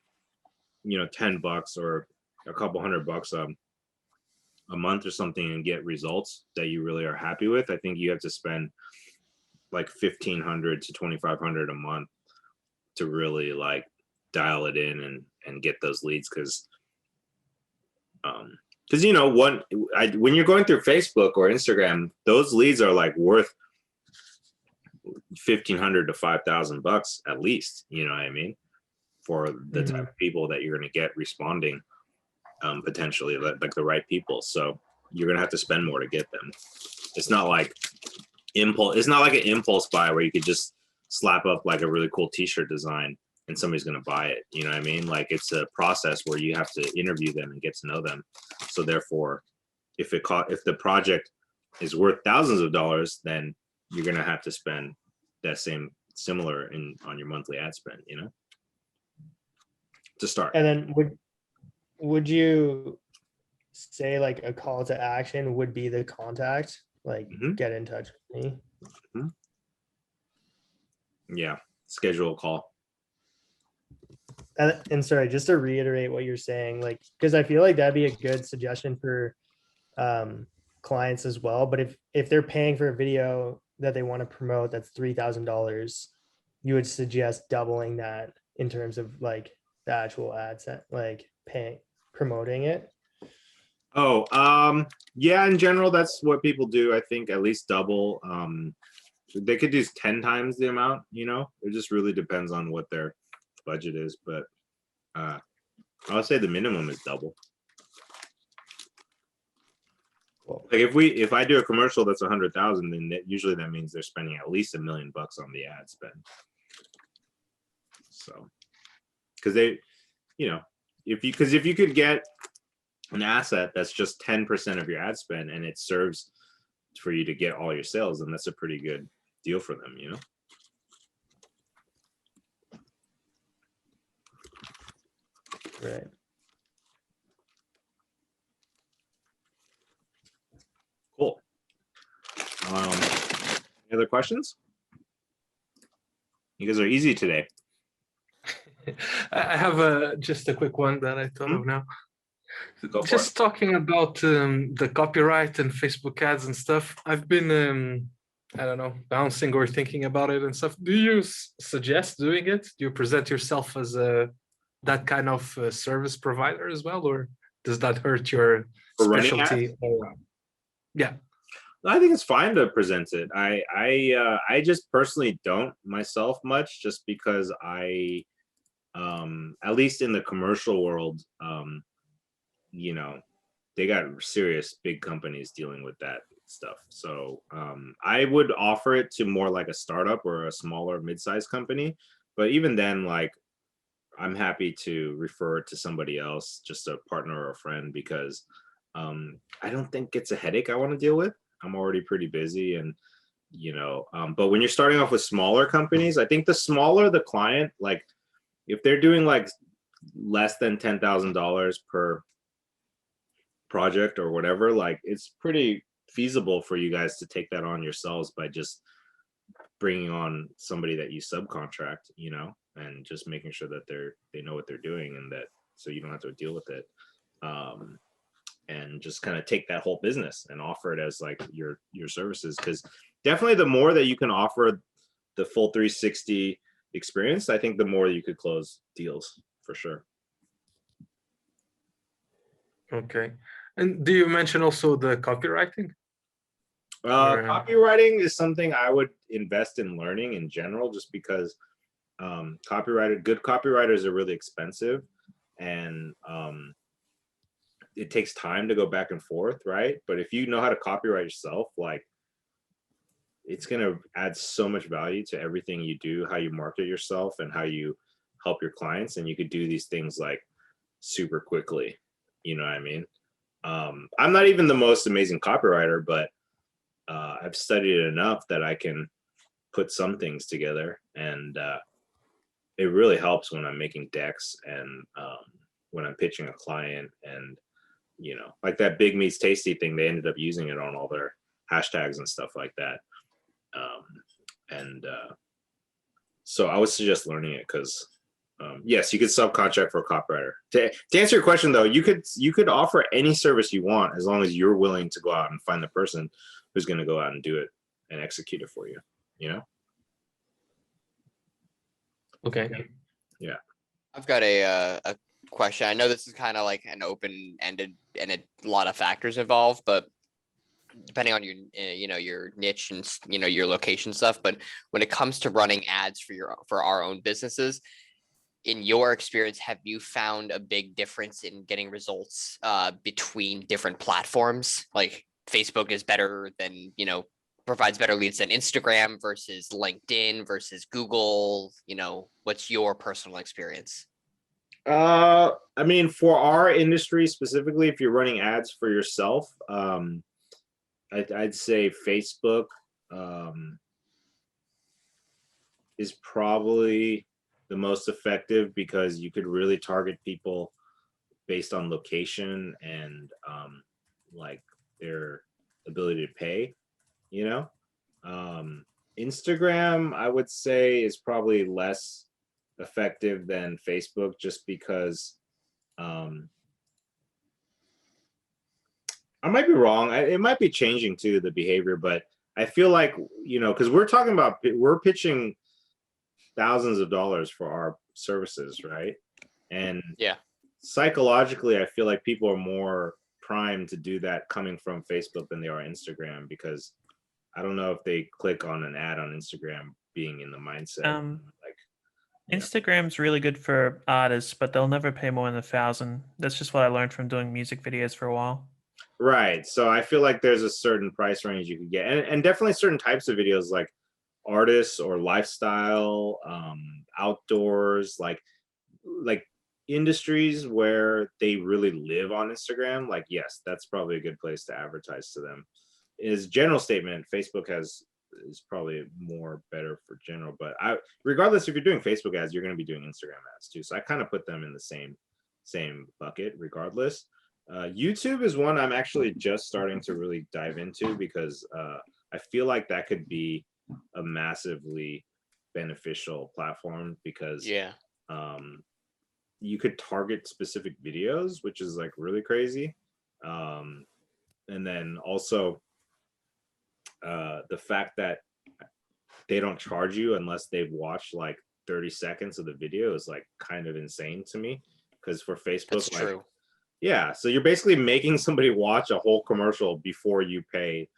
you know, $10 or a couple $100 a month or something and get results that you really are happy with. I think you have to spend like $1,500 to $2,500 a month to really like dial it in and get those leads, because you know, when you're going through Facebook or Instagram, those leads are like worth $1,500 to $5,000 at least, you know what I mean, for the type of people that you're going to get responding, potentially like the right people. So you're going to have to spend more to get them. It's not like an impulse buy where you could just slap up like a really cool t-shirt design and somebody's going to buy it, you know what I mean? Like it's a process where you have to interview them and get to know them. So therefore, if the project is worth thousands of dollars, then you're going to have to spend that similar on your monthly ad spend, you know, to start. And then would you say like a call to action would be the contact, like get in touch with me? Yeah, schedule a call. And sorry, just to reiterate what you're saying, like, because I feel like that'd be a good suggestion for clients as well. But if they're paying for a video that they want to promote that's $3,000, you would suggest doubling that in terms of like the actual ad set, like promoting it. Yeah, in general, that's what people do. I think at least double. They could do 10 times the amount, you know, it just really depends on what their budget is, but I would say the minimum is double. Like if I do a commercial that's 100,000, then usually that means they're spending at least $1 million on the ad spend. So, because they, you know, if you could get an asset that's just 10% of your ad spend and it serves for you to get all your sales, then that's a pretty good deal for them, you know. Right. Cool. Any other questions? You guys are easy today. I have just a quick one that I thought of now. Go for Just it. talking about the copyright and Facebook ads and stuff. I've been, I don't know, bouncing or thinking about it and stuff. Do you suggest doing it? Do you present yourself as that kind of service provider as well, or does that hurt your For running specialty? ads? Yeah. I think it's fine to present it. I just personally don't myself much, just because at least in the commercial world, you know, they got serious big companies dealing with that stuff. So I would offer it to more like a startup or a smaller mid-sized company. But even then, like, I'm happy to refer it to somebody else, just a partner or a friend, because I don't think it's a headache I want to deal with. I'm already pretty busy, and but when you're starting off with smaller companies, I think the smaller the client, like if they're doing like less than $10,000 per project or whatever, like it's pretty feasible for you guys to take that on yourselves by just bringing on somebody that you subcontract, and just making sure that they know what they're doing, and that so you don't have to deal with it. And just kind of take that whole business and offer it as like your services, because definitely the more that you can offer the full 360 experience, I think the more you could close deals for sure. Okay. And do you mention also the copywriting? Copywriting is something I would invest in learning in general, just because good copywriters are really expensive, and it takes time to go back and forth, right? But if you know how to copyright yourself, like it's going to add so much value to everything you do, how you market yourself and how you help your clients. And you could do these things like super quickly. You know what I mean? I'm not even the most amazing copywriter, but I've studied it enough that I can put some things together, and it really helps when I'm making decks and when I'm pitching a client. And like that Big Meats Tasty thing, they ended up using it on all their hashtags and stuff like that. So I would suggest learning it, because yes, you could subcontract for a copywriter. To answer your question though, you could offer any service you want, as long as you're willing to go out and find the person who's going to go out and do it and execute it for you. Okay. Yeah. I've got a question. I know this is kind of like an open-ended and a lot of factors involved, but depending on your your niche and your location stuff. But when it comes to running ads for our own businesses, in your experience, have you found a big difference in getting results between different platforms? Like Facebook is better than provides better leads than Instagram versus LinkedIn versus Google. What's your personal experience? I mean, for our industry specifically, if you're running ads for yourself, I'd say Facebook is probably the most effective, because you could really target people based on location and like their ability to pay. Instagram, I would say, is probably less effective than Facebook, just because I might be wrong. It might be changing too, the behavior, but I feel like, because we're pitching thousands of dollars for our services, right? And yeah, psychologically, I feel like people are more primed to do that coming from Facebook than they are Instagram, because I don't know if they click on an ad on Instagram being in the mindset. Instagram's really good for artists, but they'll never pay more than 1,000. That's just what I learned from doing music videos for a while. Right. So I feel like there's a certain price range you could get, and definitely certain types of videos, like artists or lifestyle, outdoors, like industries where they really live on Instagram. Like, yes, that's probably a good place to advertise to them. Is general statement, Facebook is probably more better for general, but regardless, if you're doing Facebook ads, you're going to be doing Instagram ads too. So I kind of put them in the same bucket regardless. YouTube is one I'm actually just starting to really dive into, because I feel like that could be a massively beneficial platform, because you could target specific videos, which is like really crazy. And then also the fact that they don't charge you unless they've watched like 30 seconds of the video is like kind of insane to me, because for Facebook, that's true. Yeah, so you're basically making somebody watch a whole commercial before you pay,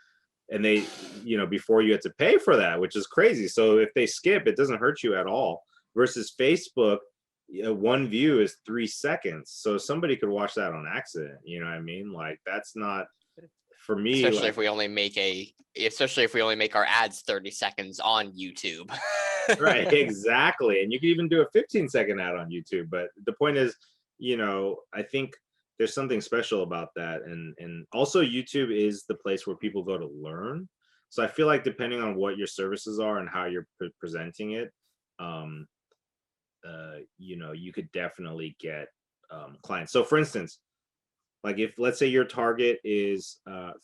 and they, before you had to pay for that, which is crazy. So if they skip, it doesn't hurt you at all. Versus Facebook, one view is 3 seconds. So somebody could watch that on accident. You know what I mean? Like, that's not, for me. Especially like, if we only make our ads 30 seconds on YouTube. right, exactly. And you can even do a 15-second ad on YouTube. But the point is, I think there's something special about that. And also YouTube is the place where people go to learn. So I feel like depending on what your services are and how you're presenting it, you could definitely get clients. So for instance, like if, let's say your target is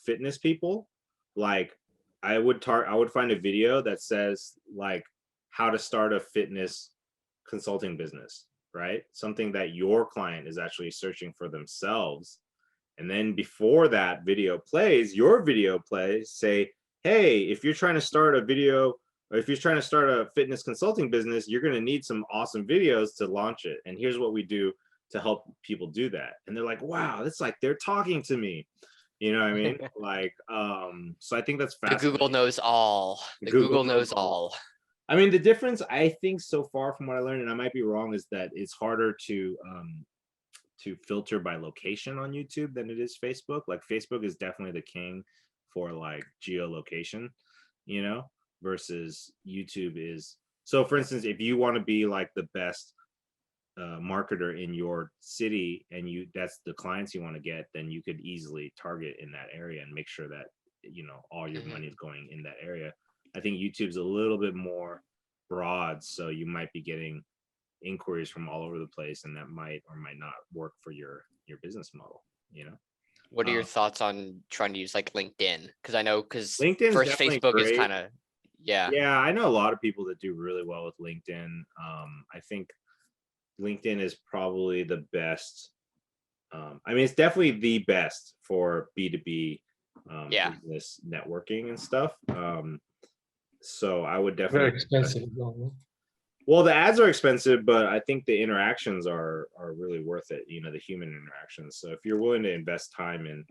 fitness people, like I would find a video that says like how to start a fitness consulting business, right? Something that your client is actually searching for themselves. And then before that video plays, your video plays, say, hey, if you're trying to start a video, or if you're trying to start a fitness consulting business, you're going to need some awesome videos to launch it. And here's what we do to help people do that. And they're like, wow, it's like they're talking to me. You know what I mean? Like, so I think that's The fascinating. Google knows all. The Google knows all. I mean, the difference, I think, so far from what I learned, and I might be wrong, is that it's harder to filter by location on YouTube than it is Facebook. Like Facebook is definitely the king for like geolocation, versus YouTube is. So for instance, if you want to be like the best marketer in your city and that's the clients you want to get, then you could easily target in that area and make sure that all your money is going in that area. I think YouTube's a little bit more broad, so you might be getting inquiries from all over the place, and that might or might not work for your business model. What are your thoughts on trying to use like LinkedIn? Because LinkedIn's first definitely Facebook is great. kind of Yeah, I know a lot of people that do really well with LinkedIn. I think LinkedIn is probably the best. I mean, it's definitely the best for B2B business networking and stuff. So I would definitely. Very expensive. Though. Well, the ads are expensive, but I think the interactions are really worth it. The human interactions. So if you're willing to invest time in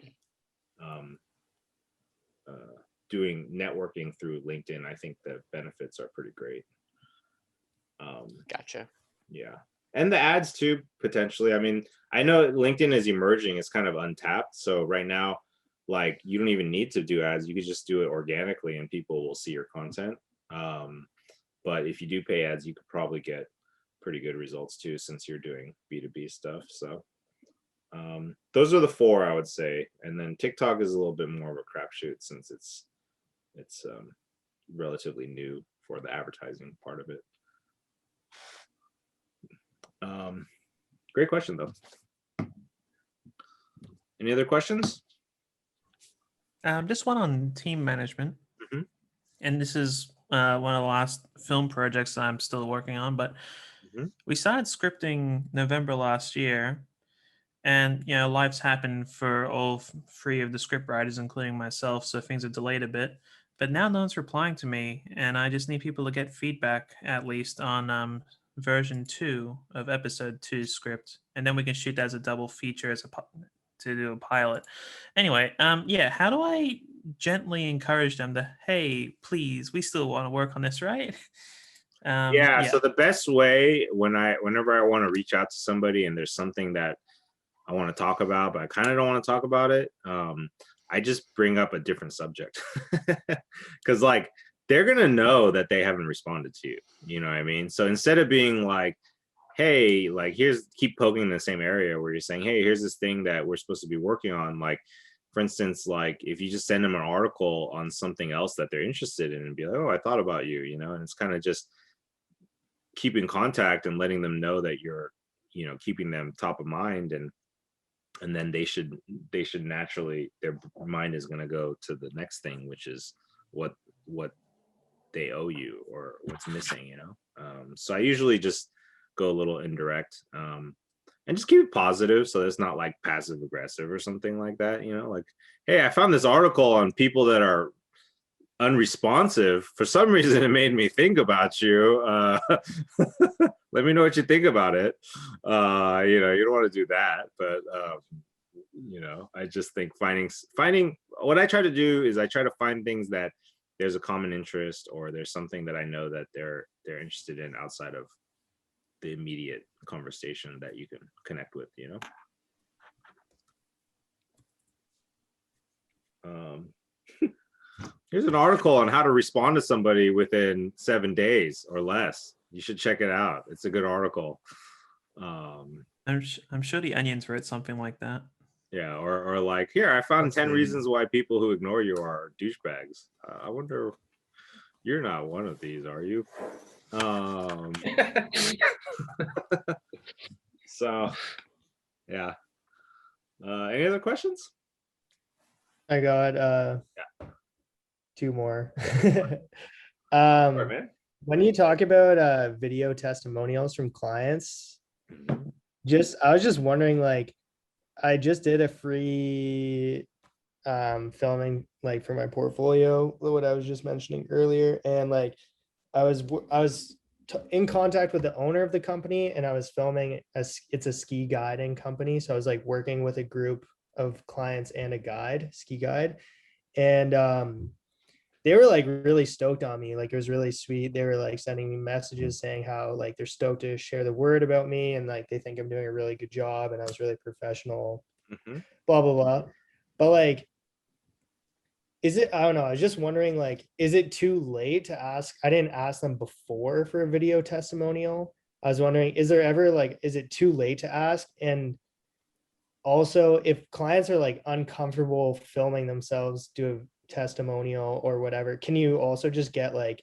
doing networking through LinkedIn, I think the benefits are pretty great. Gotcha. Yeah. And the ads too, potentially. I mean, I know LinkedIn is emerging. It's kind of untapped. So right now, like you don't even need to do ads. You could just do it organically and people will see your content. But if you do pay ads, you could probably get pretty good results too, since you're doing B2B stuff. So those are the 4 I would say. And then TikTok is a little bit more of a crapshoot since it's relatively new for the advertising part of it. Great question though. Any other questions? Just one on team management. Mhm. And this is one of the last film projects that I'm still working on, but we started scripting November last year, and life's happened for all 3 of the script writers, including myself, so things are delayed a bit. But now no one's replying to me, and I just need people to get feedback at least on version 2 of episode 2 script, and then we can shoot that as a double feature to do a pilot. Anyway, how do I gently encourage them to, hey, please, we still want to work on this, right? So the best way whenever I want to reach out to somebody and there's something that I want to talk about, but I kind of don't want to talk about it, I just bring up a different subject. Because like they're gonna know that they haven't responded to you. You know what I mean? So instead of being like, hey, like keep poking in the same area where you're saying, hey, here's this thing that we're supposed to be working on. Like, for instance, like if you just send them an article on something else that they're interested in and be like, oh, I thought about you, and it's kind of just keeping contact and letting them know that you're, keeping them top of mind, and then they should naturally, their mind is going to go to the next thing, which is what they owe you or what's missing, so I usually just go a little indirect, and just keep it positive, so it's not like passive aggressive or something like that, like, hey, I found this article on people that are unresponsive. For some reason it made me think about you. Let me know what you think about it. You don't want to do that, but you know, I just think finding what I try to do is I try to find things that there's a common interest, or there's something that I know that they're interested in outside of the immediate conversation that you can connect with, you know. Here's an article on how to respond to somebody within 7 days or less. You should check it out. It's a good article. I'm sure the Onions wrote something like that. Yeah, or like, here, I found Let's 10 see. reasons why people who ignore you are douchebags. I wonder, you're not one of these, are you? So, yeah. Any other questions? I got two more. All right, man. When you talk about video testimonials from clients, Mhm. I was just wondering, like, I just did a free filming like for my portfolio, what I was just mentioning earlier, and like I was in contact with the owner of the company, and I was filming it's a ski guiding company, so I was like working with a group of clients and a ski guide, and they were like really stoked on me. Like, it was really sweet. They were like sending me messages saying how like they're stoked to share the word about me, and like they think I'm doing a really good job and I was really professional, Mhm. blah blah blah. But like, I don't know, I was just wondering, like, is it too late to ask? I didn't ask them before for a video testimonial. I was wondering, is it too late to ask? And also, if clients are like uncomfortable filming themselves do a testimonial or whatever, can you also just get like,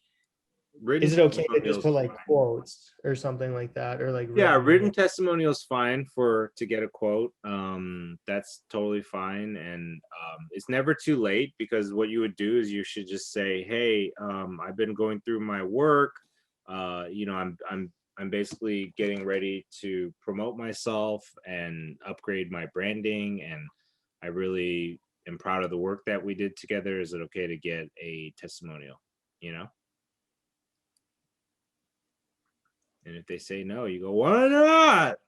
Written is it okay to just testimonials put like fine. quotes or something like that, or like Yeah, written like- testimonial is fine to get a quote. That's totally fine, and it's never too late, because what you would do is you should just say, hey, I've been going through my work. You know, I'm basically getting ready to promote myself and upgrade my branding, and I really am proud of the work that we did together. Is it okay to get a testimonial? You know. And if they say no, you go, why not?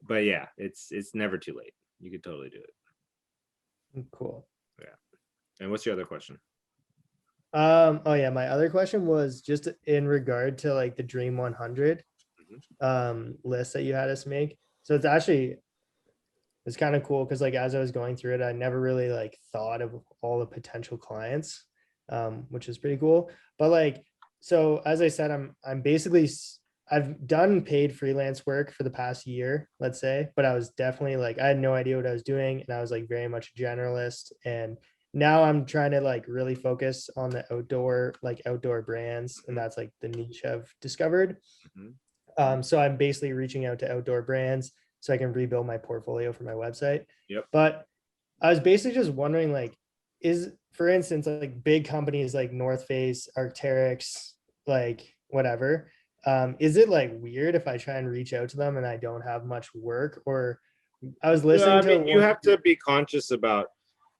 But yeah, it's never too late. You could totally do it. Cool. And what's your other question? Oh yeah, my other question was just in regard to like the Dream 100 list that you had us make. So it's kind of cool because like as I was going through it, I never really like thought of all the potential clients, which is pretty cool. But like, so as I said, I'm basically I've done paid freelance work for the past year, let's say, but I was definitely like, I had no idea what I was doing, and I was like very much a generalist. And now I'm trying to like really focus on the outdoor brands, and that's like the niche I've discovered. Mhm. So I'm basically reaching out to outdoor brands so I can rebuild my portfolio for my website. Yep. But I was basically just wondering, like, for instance, like big companies like North Face, Arc'teryx, like whatever, is it like weird if I try and reach out to them and I don't have much work? Or I was listening I mean, to you have to be conscious about,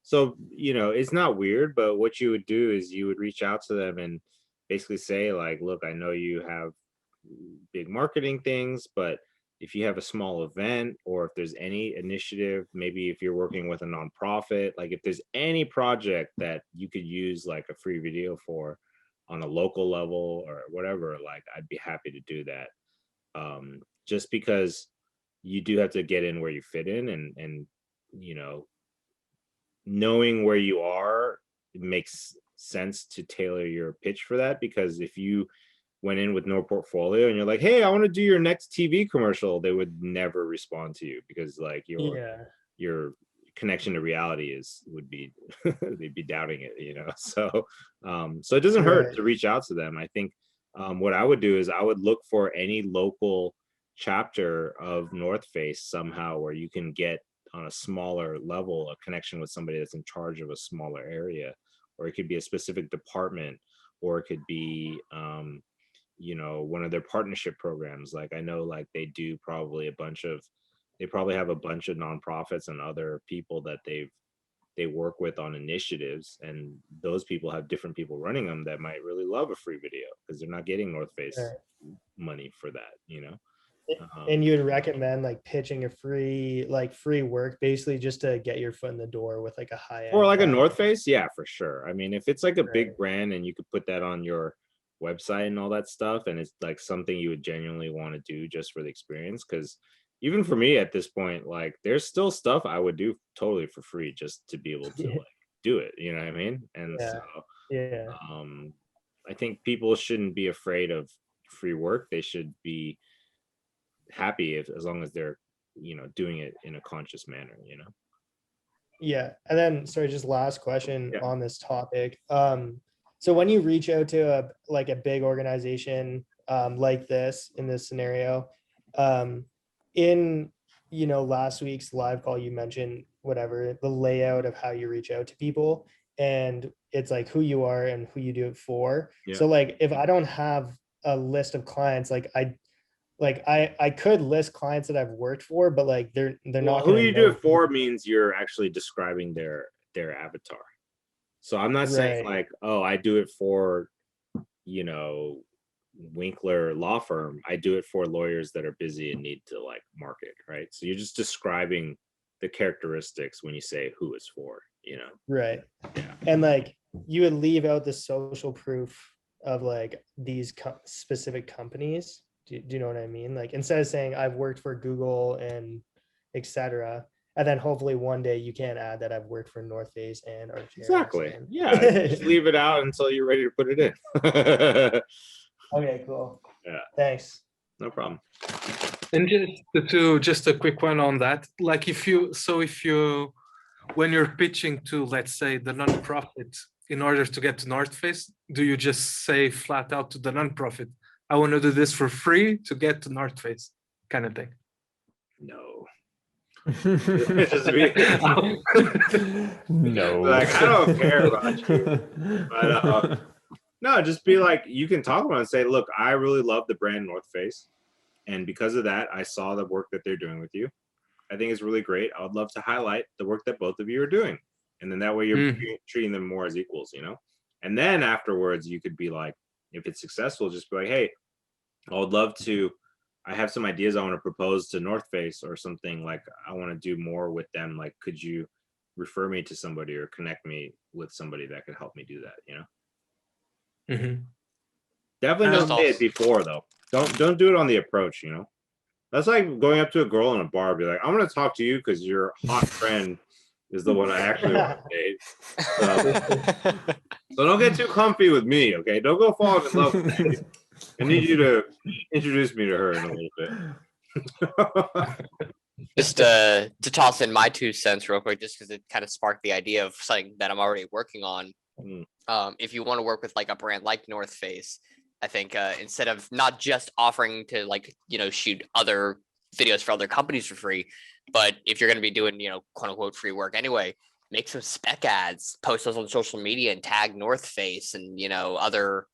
so, you know, it's not weird, but what you would do is you would reach out to them and basically say, like, look, I know you have big marketing things, but if you have a small event, or if there's any initiative, maybe if you're working with a nonprofit, like if there's any project that you could use like a free video for on a local level or whatever, like I'd be happy to do that. Just because you do have to get in where you fit in, and you know, knowing where you are, it makes sense to tailor your pitch for that. Because if you went in with no portfolio and you're like, hey, I want to do your next TV commercial, they would never respond to you, because like your connection to reality would be they'd be doubting it, you know. So so it doesn't hurt Right. to reach out to them. I think what I would do is I would look for any local chapter of North Face somehow, where you can get on a smaller level a connection with somebody that's in charge of a smaller area, or it could be a specific department, or it could be you know, one of their partnership programs. Like I know, like they probably have a bunch of nonprofits and other people that they work with on initiatives, and those people have different people running them that might really love a free video because they're not getting North Face Right. money for that, you know. And you would recommend like pitching a free work basically just to get your foot in the door with like a high end. Or like a North Face, yeah, for sure. I mean, if it's like a big Right. brand and you could put that on your website and all that stuff, and it's like something you would genuinely want to do just for the experience, because even for me at this point, like there's still stuff I would do totally for free just to be able to Yeah. like do it, you know what I mean? And Yeah. so Yeah. I think people shouldn't be afraid of free work. They should be happy as long as they're, you know, doing it in a conscious manner, you know? Yeah. And then, sorry, just last question Yeah. on this topic. So when you reach out to a big organization like this, in this scenario, in, you know, last week's live call, you mentioned whatever, the layout of how you reach out to people, and it's like who you are and who you do it for. Yeah. So like, if I don't have a list of clients, like I could list clients that I've worked for, but like they're Well, not who gonna you know do it for means you're actually describing their avatar. So I'm not saying Right. like, oh, I do it for, you know, Winkler law firm. I do it for lawyers that are busy and need to like market, right? So you're just describing the characteristics when you say who it's for, you know? Right. Yeah. And like you would leave out the social proof of like these specific companies. Do you know what I mean? Like instead of saying I've worked for Google and etc. And then hopefully one day you can add that I've worked for North Face and Arc'teryx. Exactly. And... Yeah. Just leave it out until you're ready to put it in. Okay, cool. Yeah. Thanks. No problem. And just a quick one on that. Like if you when you're pitching to, let's say, the nonprofit in order to get to North Face, do you just say flat out to the nonprofit, I want to do this for free to get to North Face, kind of thing? No. Just no. Like, I don't care about you. But no, just be like, you can talk about it and say, look, I really love the brand North Face. And because of that, I saw the work that they're doing with you. I think it's really great. I would love to highlight the work that both of you are doing. And then that way you're treating them more as equals, you know? And then afterwards, you could be like, if it's successful, just be like, hey, I would love to, I have some ideas I want to propose to North Face or something, like I want to do more with them. Like, could you refer me to somebody or connect me with somebody that could help me do that, you know? Definitely don't say it before though. Don't do it on the approach, you know? That's like going up to a girl in a bar, be like, I'm gonna talk to you because your hot friend is the one I actually want to date. So don't get too comfy with me, okay? Don't go fall in love with me. I need you to introduce me to her in a little bit. Just to toss in my 2 cents real quick, just because it kind of sparked the idea of something that I'm already working on. If you want to work with like a brand like North Face, I think instead of not just offering to like, you know, shoot other videos for other companies for free, but if you're going to be doing, you know, quote unquote free work anyway, make some spec ads, post those on social media and tag North Face and, you know, other,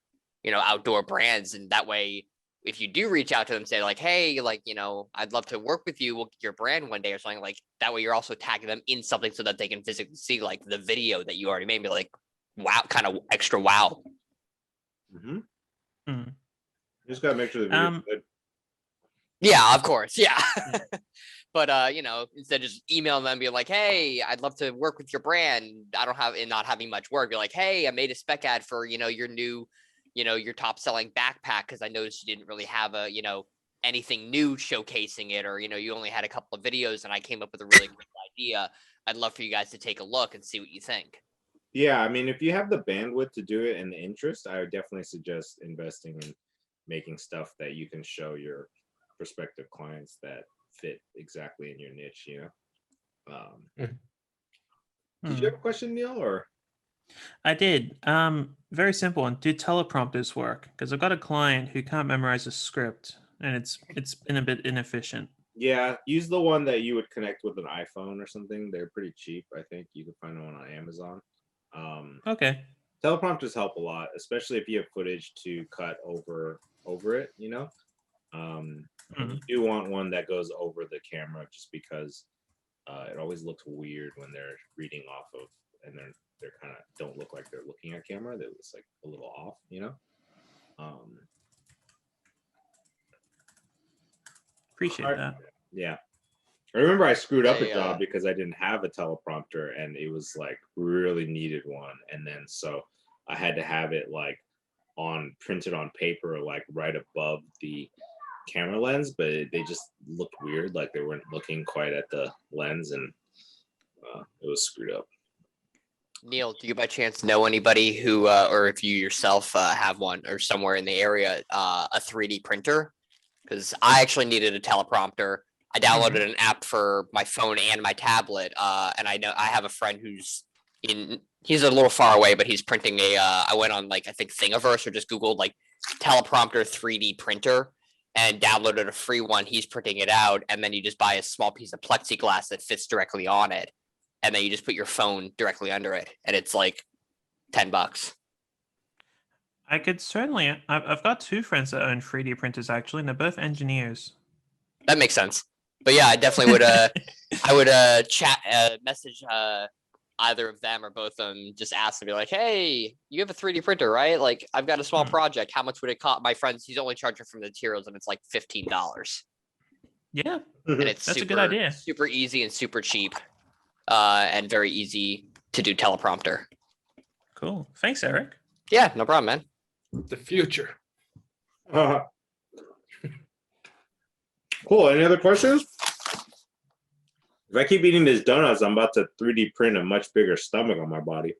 you know, outdoor brands. And that way, if you do reach out to them, say like, hey, like, you know, I'd love to work with you, we'll get your brand one day or something, like that way you're also tagging them in something so that they can physically see like the video that you already made, be like, wow, kind of extra wow. Just gotta make sure the video's good. Yeah, of course. Yeah. But you know, instead of just email them, be like, hey, I'd love to work with your brand. I don't have, and not having much work, be like, hey, I made a spec ad for, you know, your new, you know, your top selling backpack, because I noticed you didn't really have a, you know, anything new showcasing it, or, you know, you only had a couple of videos and I came up with a really great idea. I'd love for you guys to take a look and see what you think. Yeah, I mean, if you have the bandwidth to do it and the interest, I would definitely suggest investing in making stuff that you can show your prospective clients that fit exactly in your niche, you know? Did you have a question, Neil, or? I did. Very simple one. Do teleprompters work? Because I've got a client who can't memorize a script, and it's been a bit inefficient. Yeah, use the one that you would connect with an iPhone or something. They're pretty cheap. I think you can find one on Amazon. Okay. Teleprompters help a lot, especially if you have footage to cut over it, you know? You do want one that goes over the camera, just because it always looks weird when they're reading off of, and they're kind of don't look like they're looking at camera. That was like a little off, you know? Appreciate Alright. that. Yeah. I remember I screwed up a I, job because I didn't have a teleprompter and it was like really needed one. And then so I had to have it like printed on paper, like right above the camera lens, but they just looked weird. Like they weren't looking quite at the lens and it was screwed up. Neil, do you by chance know anybody who, or if you yourself have one or somewhere in the area, a 3D printer? Because I actually needed a teleprompter. I downloaded an app for my phone and my tablet, and I know I have a friend who's he's a little far away, but he's printing I went on like, I think Thingiverse or just Googled like teleprompter 3D printer and downloaded a free one. He's printing it out, and then you just buy a small piece of plexiglass that fits directly on it. And then you just put your phone directly under it, and it's like $10. I could certainly. I've got two friends that own 3D printers actually, and they're both engineers. That makes sense. But yeah, I definitely would. I would message either of them or both of them. Just ask them, be like, "Hey, you have a 3D printer, right? Like, I've got a small project. How much would it cost?" My friend's he's only charging for the materials, and it's like $15. Yeah, And it's that's super, a good idea. super easy and super cheap, and very easy to do teleprompter. Cool. Thanks, Eric. Yeah, no problem, man. The future. Cool. Any other questions? If I keep eating these donuts, I'm about to 3D print a much bigger stomach on my body.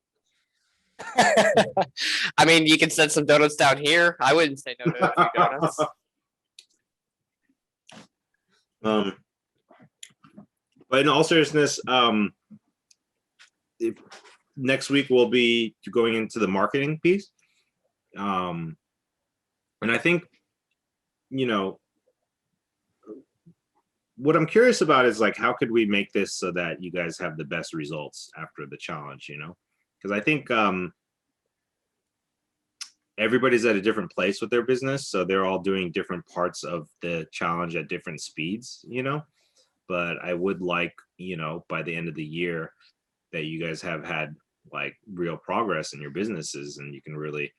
I mean, you can send some donuts down here. I wouldn't say no to a few donuts. But in all seriousness, next week we'll be going into the marketing piece. And I think, you know, what I'm curious about is like, how could we make this so that you guys have the best results after the challenge, you know? Because I think everybody's at a different place with their business. So they're all doing different parts of the challenge at different speeds, you know? But I would like, you know, by the end of the year that you guys have had like real progress in your businesses and you can really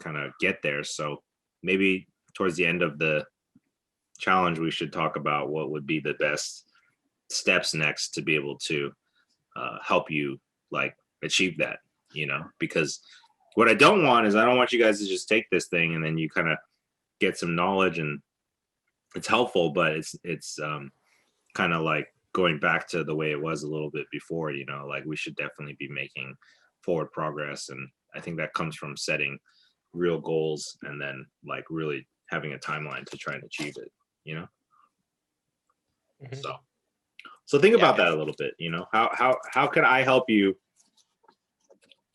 kind of get there. So maybe towards the end of the challenge, we should talk about what would be the best steps next to be able to help you like achieve that, you know, because what I don't want is I don't want you guys to just take this thing and then you kind of get some knowledge and it's helpful, but it's kind of like going back to the way it was a little bit before, you know, like we should definitely be making forward progress. And I think that comes from setting real goals and then like really having a timeline to try and achieve it, you know? So think about that a little bit, you know, how can I help you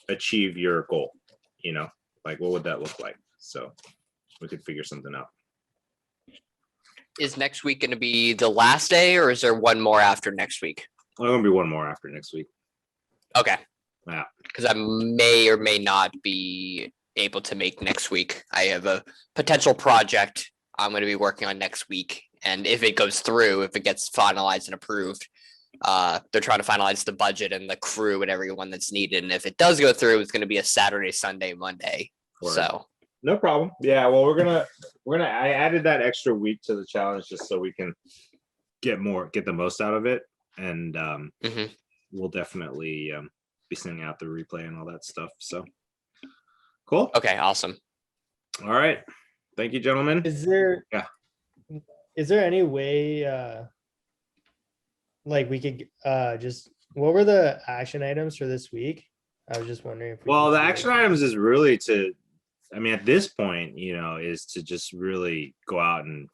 achieve your goal? You know, like what would that look like? So we could figure something out. Is next week going to be the last day, or is there one more after next week? Well, there's gonna be one more after next week. Okay. Yeah. Because I may or may not be able to make next week. I have a potential project I'm going to be working on next week. And if it goes through, if it gets finalized and approved, they're trying to finalize the budget and the crew and everyone that's needed. And if it does go through, it's going to be a Saturday, Sunday, Monday. Word. So No problem. Yeah, well, I added that extra week to the challenge just so we can get the most out of it. And we'll definitely be sending out the replay and all that stuff. So cool. okay, awesome. All right. Thank you, gentlemen. Is there any way like we could just what were the action items for this week? I was just wondering if Well, the action items is really to, I mean, at this point, you know, is to just really go out and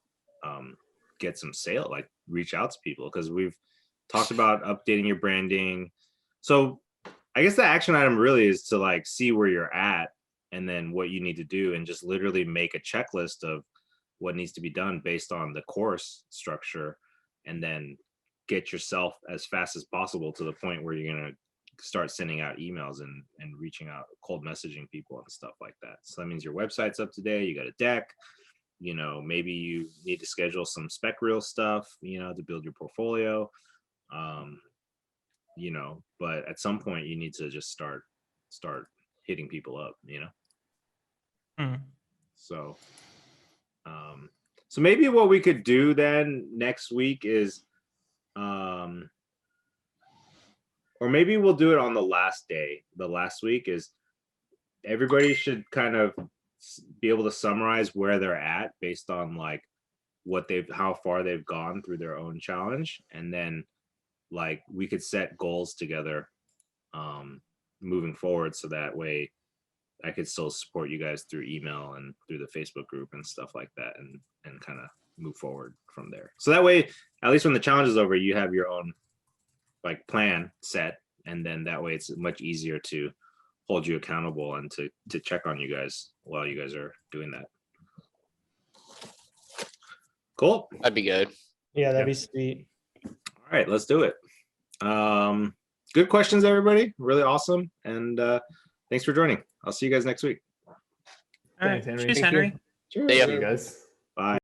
get some sale, like reach out to people, because we've talked about updating your branding. So I guess the action item really is to like see where you're at and then what you need to do and just literally make a checklist of what needs to be done based on the course structure, and then get yourself as fast as possible to the point where you're going to start sending out emails and reaching out, cold messaging people and stuff like that. So that means your website's up to date, you got a deck, you know, maybe you need to schedule some spec reel stuff, you know, to build your portfolio, you know, but at some point you need to just start hitting people up, you know? So maybe what we could do then next week is, or maybe we'll do it on the last day. The last week is everybody should kind of be able to summarize where they're at based on like how far they've gone through their own challenge. And then like we could set goals together moving forward. So that way I could still support you guys through email and through the Facebook group and stuff like that, and kind of move forward from there. So that way, at least when the challenge is over, you have your own like plan set, and then that way it's much easier to hold you accountable and to check on you guys while you guys are doing that. Cool. That'd be good. Yeah, that'd be sweet. All right, let's do it. Good questions, everybody. Really awesome. And thanks for joining. I'll see you guys next week. All right. Thanks, Henry. Cheers, Thank you. Henry. Cheers. See ya. See you guys. Bye.